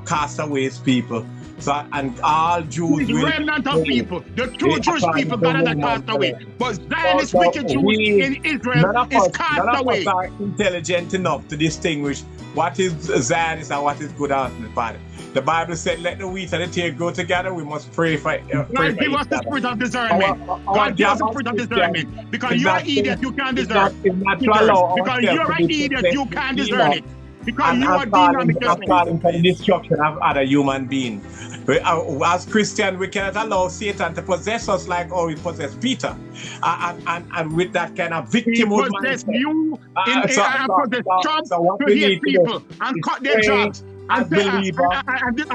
cast away his people. So, and all Jews The will remnant of people, the true Jewish people, God has not cast away. But Zionist So wicked Jews in Israel is cast away. None of us are intelligent enough to distinguish what is Zionist and what is good and bad. The Bible said, "Let the wheat and the tare grow together." We must pray for. God give us the spirit of discernment. God give us the spirit of discernment. Because you're an idiot, you can't discern. Because you're an idiot, you can't discern it. Because you are dynamic. I'm calling for the destruction of other human beings. As Christians, we cannot allow Satan to possess us like how he possessed Peter, and with that kind of victimhood He possessed mindset. you and possessed Trump to hate people and cut their jobs and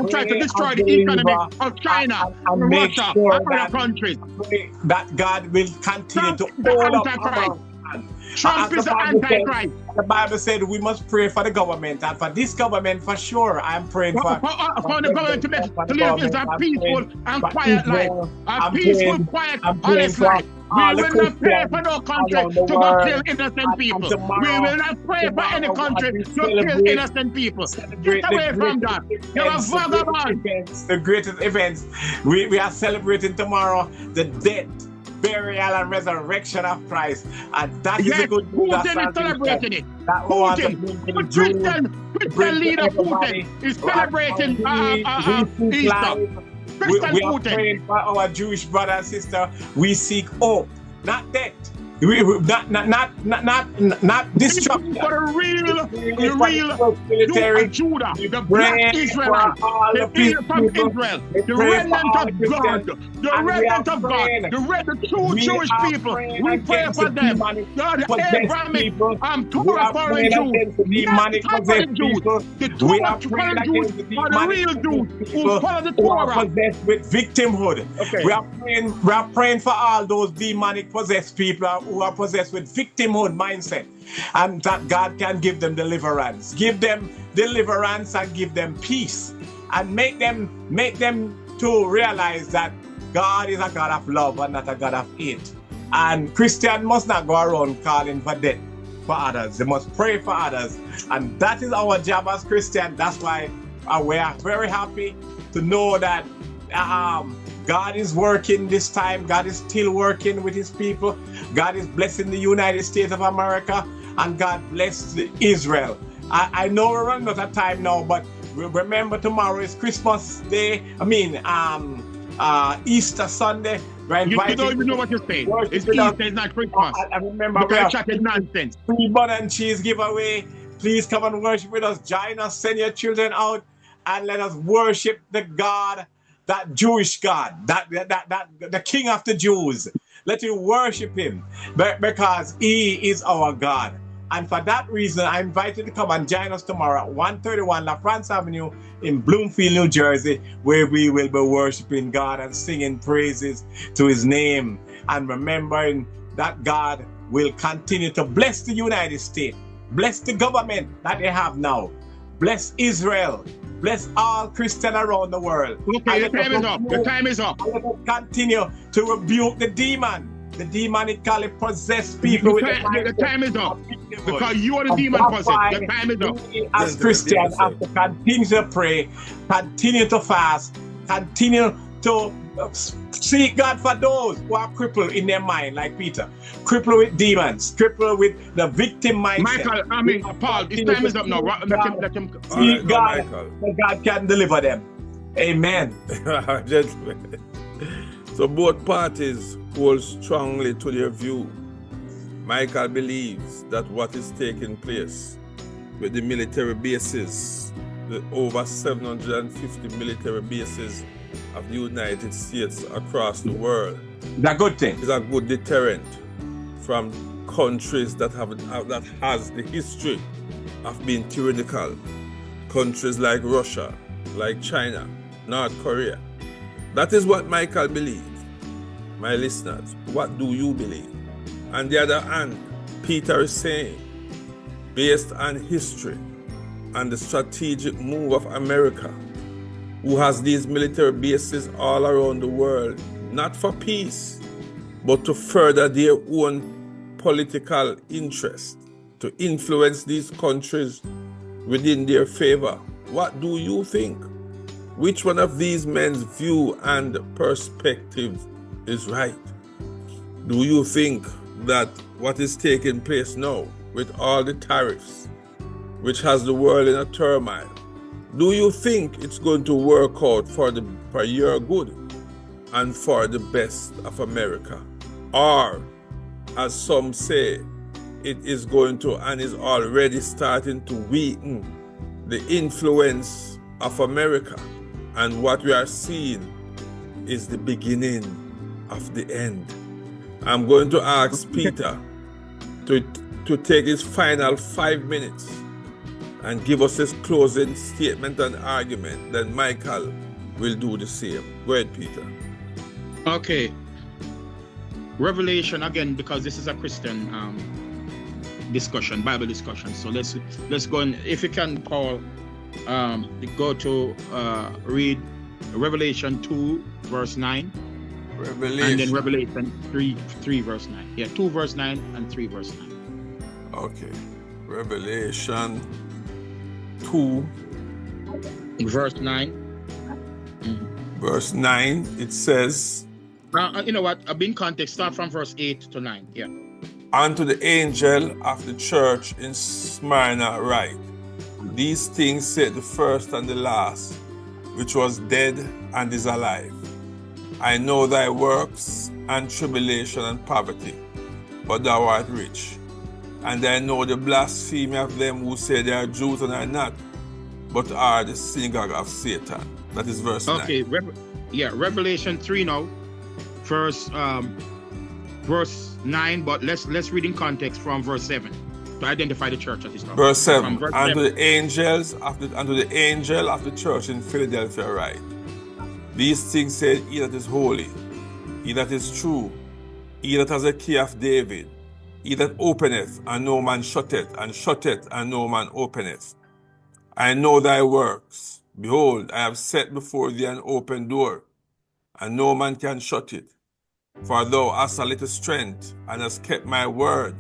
try to destroy the economy of China, and Russia, and other countries. That God will continue to hold up Antichrist. Trump is the Antichrist. The Bible said we must pray for the government, and for this government for sure. I'm praying for the government to live is a peaceful and quiet life. A peaceful, quiet, honest life. We will not pray for no country to go kill innocent people. We will not pray for any country to kill innocent people. Get away from that. You're a vagabond. The greatest events. We are celebrating tomorrow the death, burial, and resurrection of Christ, and that is a good news. Putin is celebrating it. Christian leader Putin is celebrating Easter. We are praying for our Jewish brother and sister. We seek hope, not death. Not destruction. For the real military Judah, the black Israelite, the people from Israel, the remnant of God, the remnant of God, the true Jewish people. We pray for them. God, Abrahamic, Torah following Jews, not following Jews. The Torah following Jews are the real Jews who follow the Torah. Possessed with victimhood. Okay. We are praying for all those demonic possessed people who are possessed with victimhood mindset, and that God can give them deliverance. Give them deliverance and give them peace, and make them to realize that God is a God of love and not a God of hate. And Christians must not go around calling for death for others. They must pray for others, and that is our job as Christians. That's why we are very happy to know that God is working this time. God is still working with his people. God is blessing the United States of America, and God bless Israel. I know we're running out of time now, but remember tomorrow is Christmas Day. Easter Sunday. You don't even know what you're saying. It's Easter, it's not Christmas. I remember we are chatting nonsense. Free bun and cheese giveaway. Please come and worship with us. Join us. Send your children out and let us worship the God, that Jewish God, that the King of the Jews. Let you worship him because he is our God. And for that reason, I invite you to come and join us tomorrow at 131 La France Avenue in Bloomfield, New Jersey, where we will be worshiping God and singing praises to his name, and remembering that God will continue to bless the United States, bless the government that they have now, bless Israel, bless all Christians around the world. Okay, the time is up. The time is up. Let us continue to rebuke the demonically possessed people. The time is up. Because you are the demon possessed. The time is up. As Christians, have to continue to pray, continue to fast, continue to seek God for those who are crippled in their mind, like Peter, crippled with demons, crippled with the victim mindset. Paul, his time is up now. Let him seek God, so God can deliver them. Amen. Gentlemen. So both parties hold strongly to their view. Michael believes that what is taking place with the military bases, the over 750 military bases of the United States across the world, That's a good thing. is a good deterrent from countries that has the history of being tyrannical. Countries like Russia, like China, North Korea. That is what Michael believes. My listeners, what do you believe? On the other hand, Peter is saying, based on history and the strategic move of America, who has these military bases all around the world, not for peace, but to further their own political interest, to influence these countries within their favor. What do you think? Which one of these men's view and perspective is right? Do you think that what is taking place now with all the tariffs, which has the world in a turmoil, do you think it's going to work out for your good and for the best of America? Or, as some say, it is going to and is already starting to weaken the influence of America, and what we are seeing is the beginning of the end? I'm going to ask Peter to take his final 5 minutes and give us his closing statement and argument. Then Michael will do the same. Go ahead, Peter. Okay. Revelation, again, because this is a Christian discussion, Bible discussion. So let's go, and if you can, Paul, go to read Revelation 2 verse 9. Revelation. And then Revelation 3 verse 9. Yeah, 2 verse 9 and 3 verse 9. Okay. Revelation 2 verse 9. Verse 9, it says, you know what? A big context, start from verse 8 to 9. Yeah. Unto the angel of the church in Smyrna write, these things said the first and the last, which was dead and is alive. I know thy works and tribulation and poverty, but thou art rich. And I know the blasphemy of them who say they are Jews and are not, but are the synagogue of Satan. That is verse 9. Okay, Revelation 3 now, verse 9, but let's read in context from verse 7 to identify the church at this time. Verse 7. Unto the angel of the church in Philadelphia write, these things said he that is holy, he that is true, he that has a key of David, he that openeth and no man shutteth, and shutteth and no man openeth. I know thy works. Behold, I have set before thee an open door, and no man can shut it. For thou hast a little strength, and hast kept my word,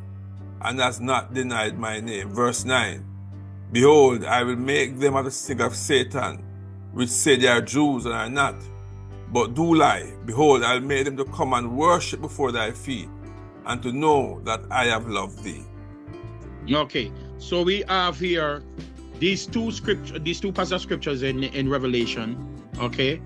and hast not denied my name. Verse 9. Behold, I will make them of the synagogue of Satan, which say they are Jews and are not, but do lie. Behold, I will make them to come and worship before thy feet, and to know that I have loved thee. Okay, so we have here these two passages of scriptures in Revelation, okay,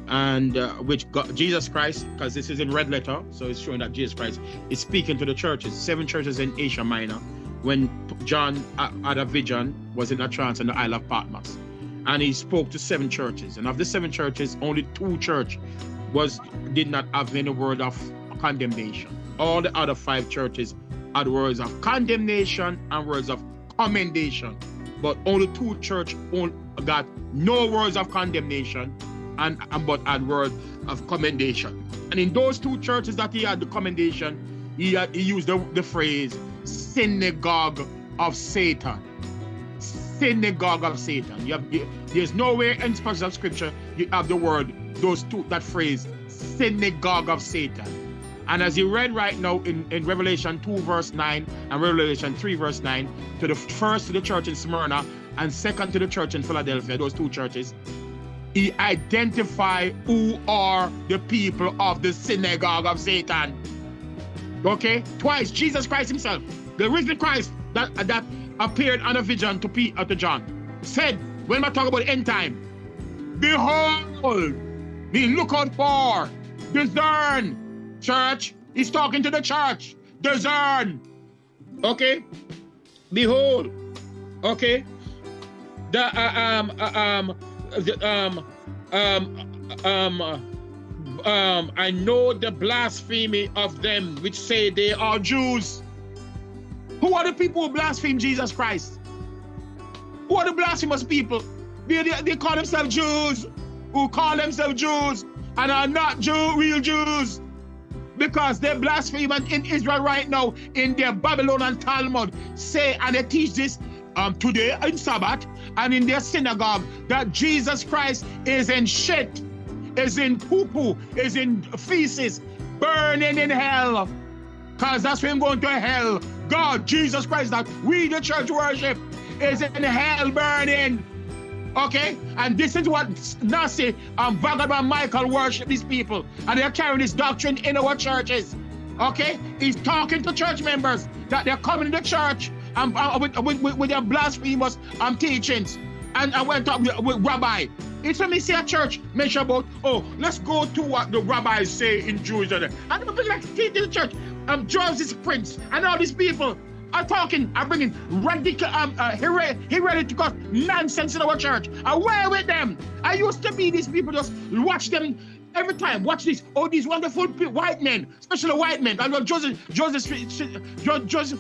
and which Jesus Christ, because this is in red letter, so it's showing that Jesus Christ is speaking to the churches, 7 churches in Asia Minor, when John had a vision, was in a trance in the Isle of Patmos, and he spoke to 7 churches, and of the 7 churches, only 2 churches did not have any word of condemnation. All the other 5 churches had words of condemnation and words of commendation, but only 2 churches got no words of condemnation but had words of commendation. And in those 2 churches that he had the commendation, he used the phrase synagogue of Satan. Synagogue of Satan. There's nowhere in special scripture you have the word, that phrase, synagogue of Satan. And as you read right now in Revelation 2 verse 9 and Revelation 3 verse 9, first to the church in Smyrna and second to the church in Philadelphia, those 2 churches, he identified who are the people of the synagogue of Satan. Okay? Twice, Jesus Christ himself, the risen Christ that appeared on a vision to John, said, when I talk about end time, behold, be look out for, discern. Church, he's talking to the church. Discern. Okay? Behold. Okay? I know the blasphemy of them which say they are Jews. Who are the people who blaspheme Jesus Christ? Who are the blasphemous people? They call themselves Jews, who call themselves Jews and are not real Jews. Because they blaspheme in Israel right now in their Babylonian Talmud say, and they teach this today in Sabbath and in their synagogue, that Jesus Christ is in shit. is in poo-poo, is in feces, burning in hell. Because that's when going to hell. God, Jesus Christ, that we, the church worship, is in hell burning. Okay? And this is what Nazi and Vagabond Michael worship these people. And they're carrying this doctrine in our churches. Okay? He's talking to church members that they're coming to the church and with their blasphemous teachings. And I went up with rabbi. It's when we see a church mention about, oh, let's go to what the rabbis say in Jerusalem. And I'm like, teach the church. Joseph Prince and all these people are talking, are bringing radical, heretical nonsense in our church. Away with them. I used to be these people, just watch them every time. Watch this. Oh, these wonderful white men, especially white men. I know Joseph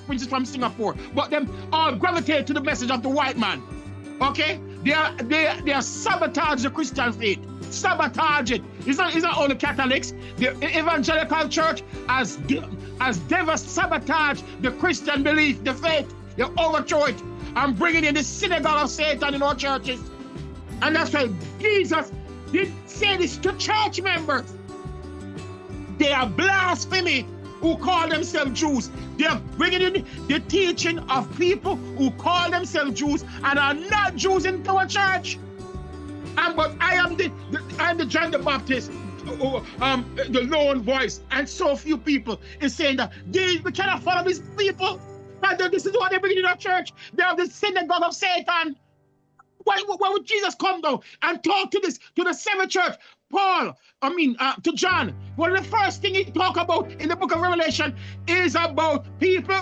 Prince is from Singapore, but them all gravitate to the message of the white man. Okay, they are sabotage the Christian faith, sabotage it. It's not only Catholics. The evangelical church has sabotage the Christian belief, the faith. They overthrow it and bringing in the synagogue of Satan in our churches. And that's why Jesus did say this to church members. They are blasphemy who call themselves Jews. They are bringing in the teaching of people who call themselves Jews and are not Jews into our church. But I am the John the Baptist, the lone voice, and so few people is saying that we cannot follow these people. And this is what they bring in our church. They have the synagogue of Satan. Why would Jesus come though and talk to the seventh church? To John, one of the first things he talk about in the book of Revelation is about people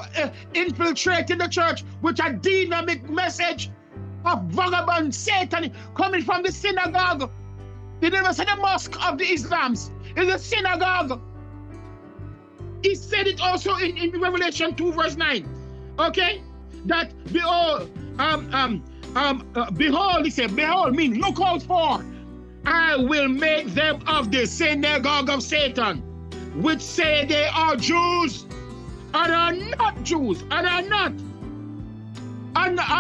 infiltrating the church with a dynamic message of vagabond Satan coming from the synagogue. They never said the mosque of the Islams. It's a synagogue. He said it also in Revelation 2 verse 9. Okay? That behold, behold, he said, behold, mean look out for. I will make them of the synagogue of Satan, which say they are Jews, and are not Jews, and are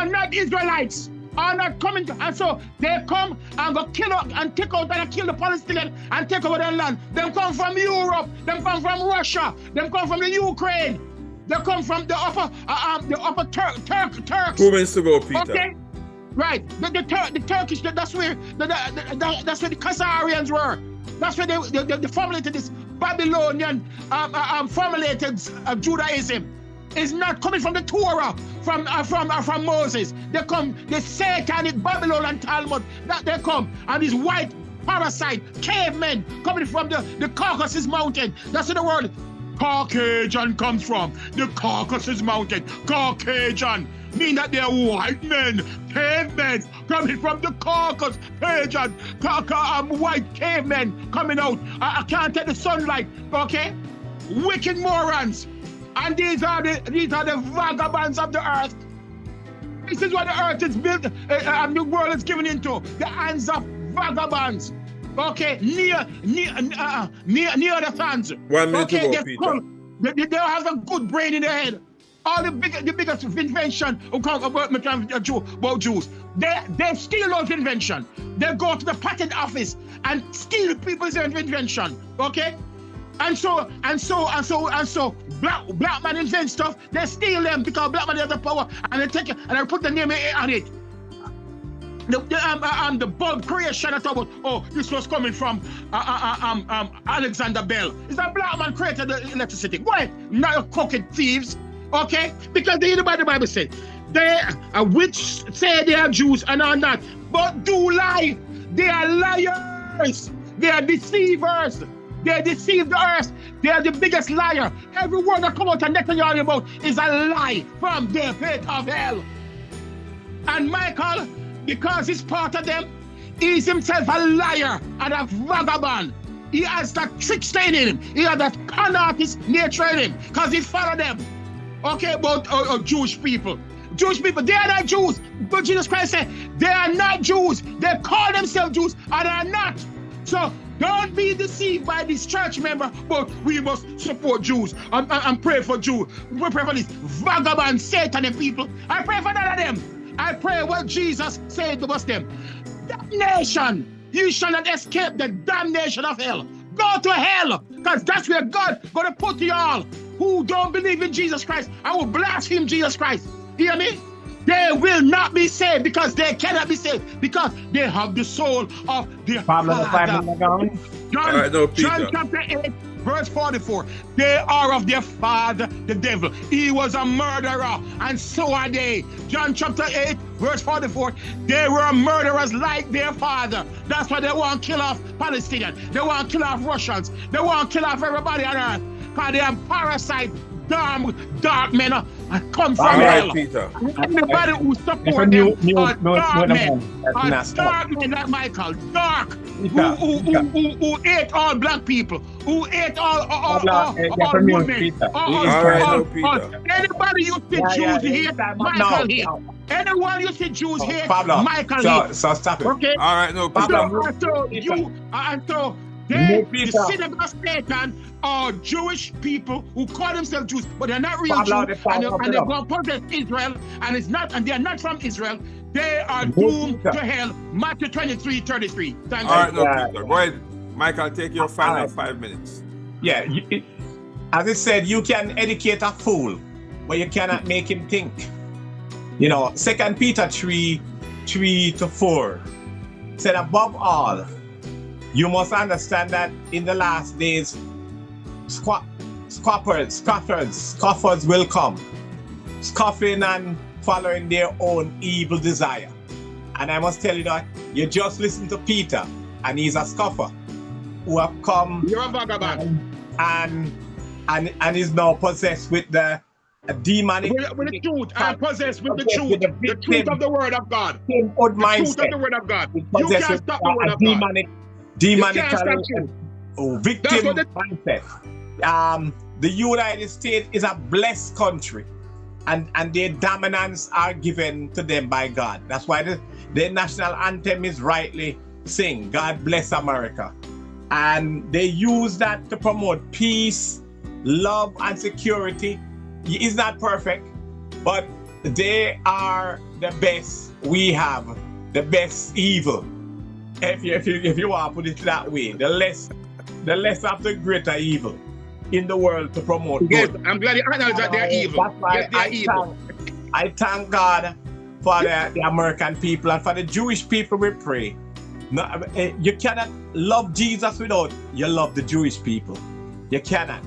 not Israelites, are not coming to, and so they come and go kill up and take out and kill the Palestinians and take over their land. They come from Europe, they come from Russia, they come from the Ukraine, they come from the upper Turks. 2 minutes to go, Peter. Okay? Right, the Turkish, that's where the Khazarians were. That's where they formulated this Babylonian formulated Judaism. It's not coming from the Torah, from Moses. They come, the satanic Babylon and Talmud, that they come, and these white parasite cavemen coming from the Caucasus Mountain. That's where the word Caucasian comes from. The Caucasus Mountain, Caucasian. Mean that they're white men, cavemen, coming from the Caucasus, Caucasian, white cavemen coming out. I can't take the sunlight, okay? Wicked morons. And these are the vagabonds of the earth. This is what the earth is built, and the world is given into. The hands of vagabonds. Okay, near the fans. 1 minute to go, Peter. They have a good brain in their head. All the biggest invention about Jews, they steal those inventions. They go to the patent office and steal people's invention. Okay, and so black man invent stuff. They steal them because black man has the power, and they take it and they put the name on it. The bulb creation I talk about, oh, this was coming from Alexander Bell. It's a black man created the electricity. Why? Not crooked thieves. Okay? Because the Bible says, they which say they are Jews and are not, but do lie. They are liars. They are deceivers. They deceive the earth. They are the biggest liar. Every word that comes out of Netanyahu about is a lie from the pit of hell. And Michael, because he's part of them, is himself a liar and a vagabond. He has that trickster in him. He has that con artist nature in him because he follow them. Okay, about Jewish people. Jewish people, they are not Jews. But Jesus Christ said, they are not Jews. They call themselves Jews and are not. So don't be deceived by this church member, but we must support Jews and pray for Jews. We pray for these vagabond, satanic people. I pray for none of them. I pray what Jesus said to us them. That nation you shall not escape the damnation of hell. Go to hell, because that's where God gonna put you all who don't believe in Jesus Christ and will blaspheme Jesus Christ. Hear me? They will not be saved because they cannot be saved because they have the soul of their Father. John chapter 8, verse 44. They are of their father, the devil. He was a murderer, and so are they. John chapter 8, verse 44. They were murderers like their father. That's why they want to kill off Palestinians. They want to kill off Russians. They want to kill off everybody on earth because they are parasite, dark men come from hell. Anybody who support them are dark men like Michael, dark, who ate all black people, who ate all women. Anybody you see Jews hate, Michael hate. Anyone you see Jews hate, Michael hate. So stop it. Okay? All right, no, Peter. So the synagogue of Satan are Jewish people who call themselves Jews, but they're not real Jews, and they're going to possess Israel, and they are not from Israel. They are doomed to hell. Matthew 23:33. All right, no, Peter. Go ahead, Michael. Take your final 5 minutes. Yeah, as I said, you can educate a fool, but you cannot make him think. You know, 2 Peter 3:3-4 said, above all, you must understand that in the last days, scoffers will come, scoffing and following their own evil desire. And I must tell you that you just listen to Peter, and he's a scoffer who have come. You're a vagabond. And is now possessed with the demonic. With the truth, and possessed with the truth. The truth of the word of God. The truth of the word of God. You can't stop the word of God. Demonic victim mindset. The United States is a blessed country, and their dominance are given to them by God. That's why the national anthem is rightly sing, God bless America. And they use that to promote peace, love, and security. It's not perfect, but they are the best. We have the best evil. If you want to put it that way, the less of the greater evil in the world to promote good. I'm glad you acknowledge that they're evil. That's why I thank God for the American people, and for the Jewish people we pray. No, you cannot love Jesus without you love the Jewish people. You cannot.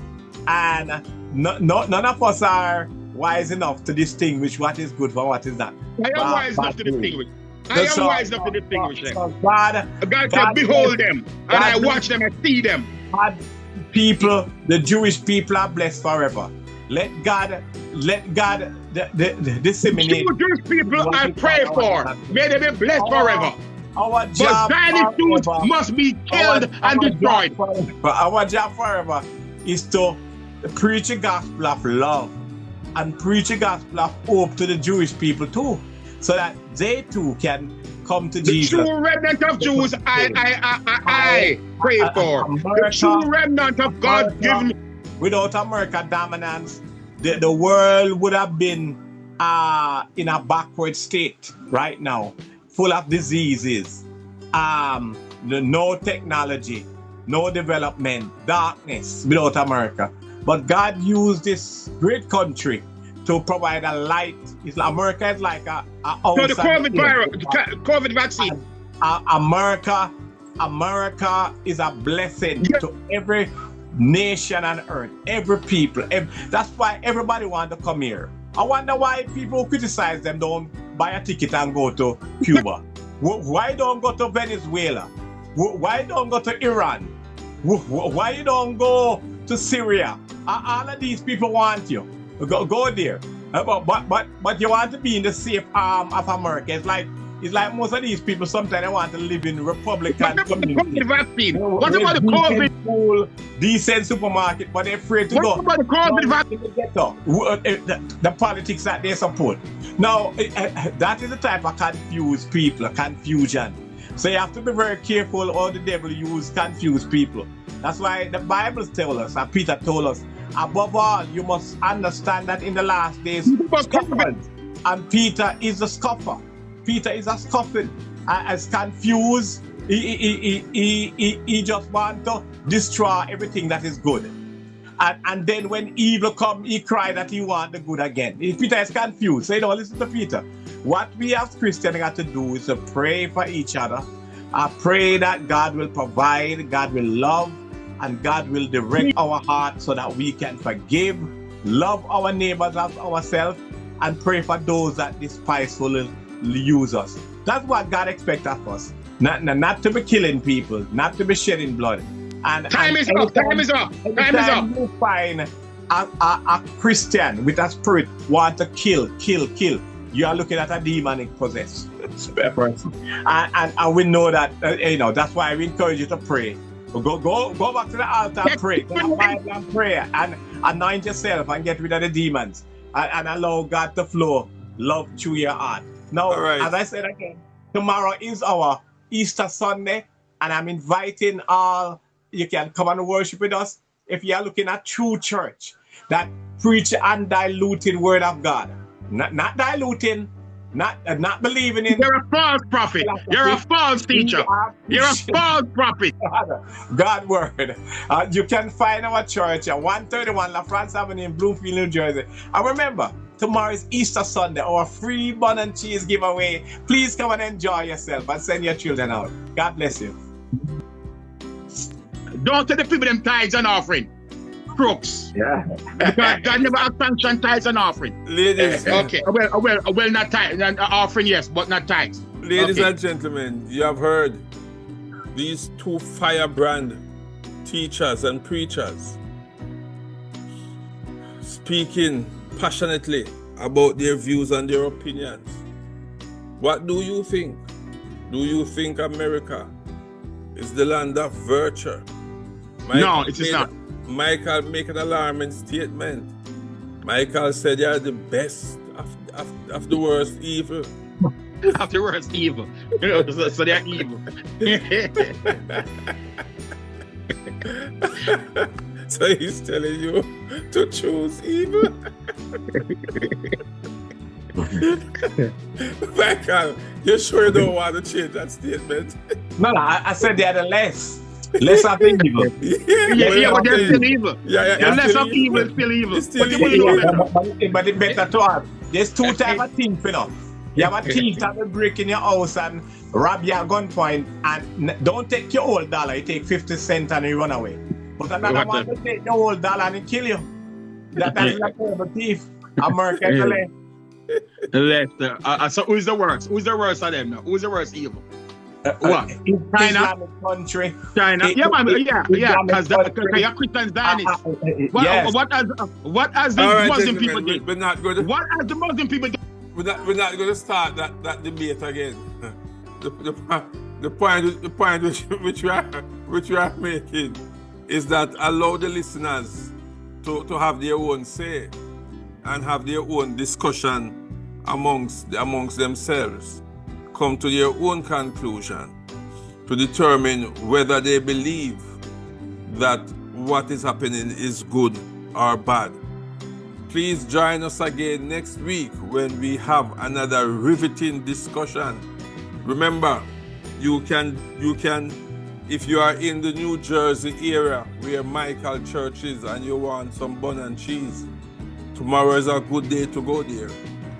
And none of us are wise enough to distinguish what is good from what is not. I am wise enough to distinguish. I am wise enough to distinguish them. God said, behold them, and I watch them and see them. God people, the Jewish people are blessed forever. Let God disseminate. The Jewish people I pray for, may they be blessed forever. Our job but Zionist must be killed and destroyed. But our job forever is to preach the gospel of love and preach the gospel of hope to the Jewish people too, so that they too can come to Jesus. The true remnant of Jews I pray for. The true remnant of God given. Without America dominance, the world would have been in a backward state right now, full of diseases, no technology, no development, darkness without America. But God used this great country to provide a light. America is like a so the COVID vaccine. America is a blessing to every nation on earth, every people. That's why everybody wants to come here. I wonder why people who criticize them don't buy a ticket and go to Cuba. Why don't go to Venezuela? Why don't go to Iran? Why you don't go to Syria? All of these people want you. Go there. But you want to be in the safe arm of America. It's like most of these people sometimes they want to live in Republican communities. What about the COVID? Cool, decent supermarket, but they're afraid to go. What about the COVID vaccine? The politics that they support. Now, that is the type of confused people, confusion. So you have to be very careful how the devil uses confused people. That's why the Bible tells us, and Peter told us, above all, you must understand that in the last days, scoffers, and Peter is a scoffer. Peter is a scoffing, as confused He just want to destroy everything that is good. And then when evil come, he cry that he want the good again. Peter is confused. So, listen to Peter. What we as Christians got to do is to pray for each other. I pray that God will provide, God will love, and God will direct our heart so that we can forgive, love our neighbors as ourselves, and pray for those that despitefully use us. That's what God expects of us. Not to be killing people, not to be shedding blood. Time is up. Anytime you find a Christian with a spirit want to kill, you are looking at a demonic possessed person. And we know that, that's why we encourage you to pray. Go back to the altar and pray. Go to the Bible and pray. And anoint yourself and get rid of the demons. And allow God to flow love through your heart. Now, as I said again, tomorrow is our Easter Sunday. And I'm inviting all, you can come and worship with us. If you are looking at true church that preach undiluted word of God. Not diluting, not believing in. You're a false prophet. You're a false teacher. You're a false prophet. God word. You can find our church at 131 La France Avenue in Bloomfield, New Jersey. And remember, tomorrow is Easter Sunday, our free bun and cheese giveaway. Please come and enjoy yourself and send your children out. God bless you. Don't tell the people them tithes and offering. Crooks. Yeah. Because God never has sanctioned tithes and offering. Ladies, Okay. Well, not tithes. Offering, yes, but not tithes. Ladies and gentlemen, you have heard these two firebrand teachers and preachers speaking passionately about their views and their opinions. What do you think? Do you think America is the land of virtue? No, it is not. Michael make an alarming statement. Michael said they are the best of the worst evil. Of the worst evil. So they are evil. So he's telling you to choose evil. Michael, you sure don't want to change that statement? No, I said they are the less of evil. Yeah, but they're still evil. The less of evil is still evil. But it's better to have. There's two types of things, You have a thief that will break in your house and rob you at gunpoint, and don't take your whole dollar. You take 50 cents and you run away. But another one will take your whole dollar and kill you. That is a terrible thief. American. So who's the worst? Who's the worst of them now? Who's the worst evil? What? China? Country. China. Yeah, because you're Christians dying. What has the Muslim people did? We're not going to. What has the Muslim people did? We're not going to start that debate again. The point which we are making is that allow the listeners to have their own say and have their own discussion amongst themselves, come to their own conclusion to determine whether they believe that what is happening is good or bad. Please join us again next week when we have another riveting discussion. Remember, you can, if you are in the New Jersey area where Michael Church is and you want some bun and cheese, tomorrow is a good day to go there.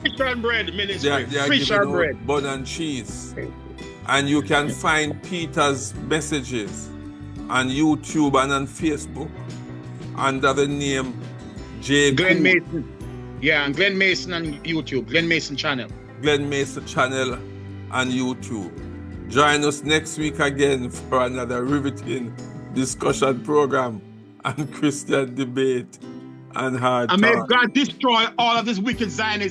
Fish and bread ministry. They are Fish and bread. Bun and cheese. And you can find Peter's messages on YouTube and on Facebook under the name Glenn Mason. Yeah, and Glenn Mason on YouTube. Glenn Mason channel. Glenn Mason channel on YouTube. Join us next week again for another riveting discussion program on Christian debate and hard talk. And may God destroy all of this wicked Zionists.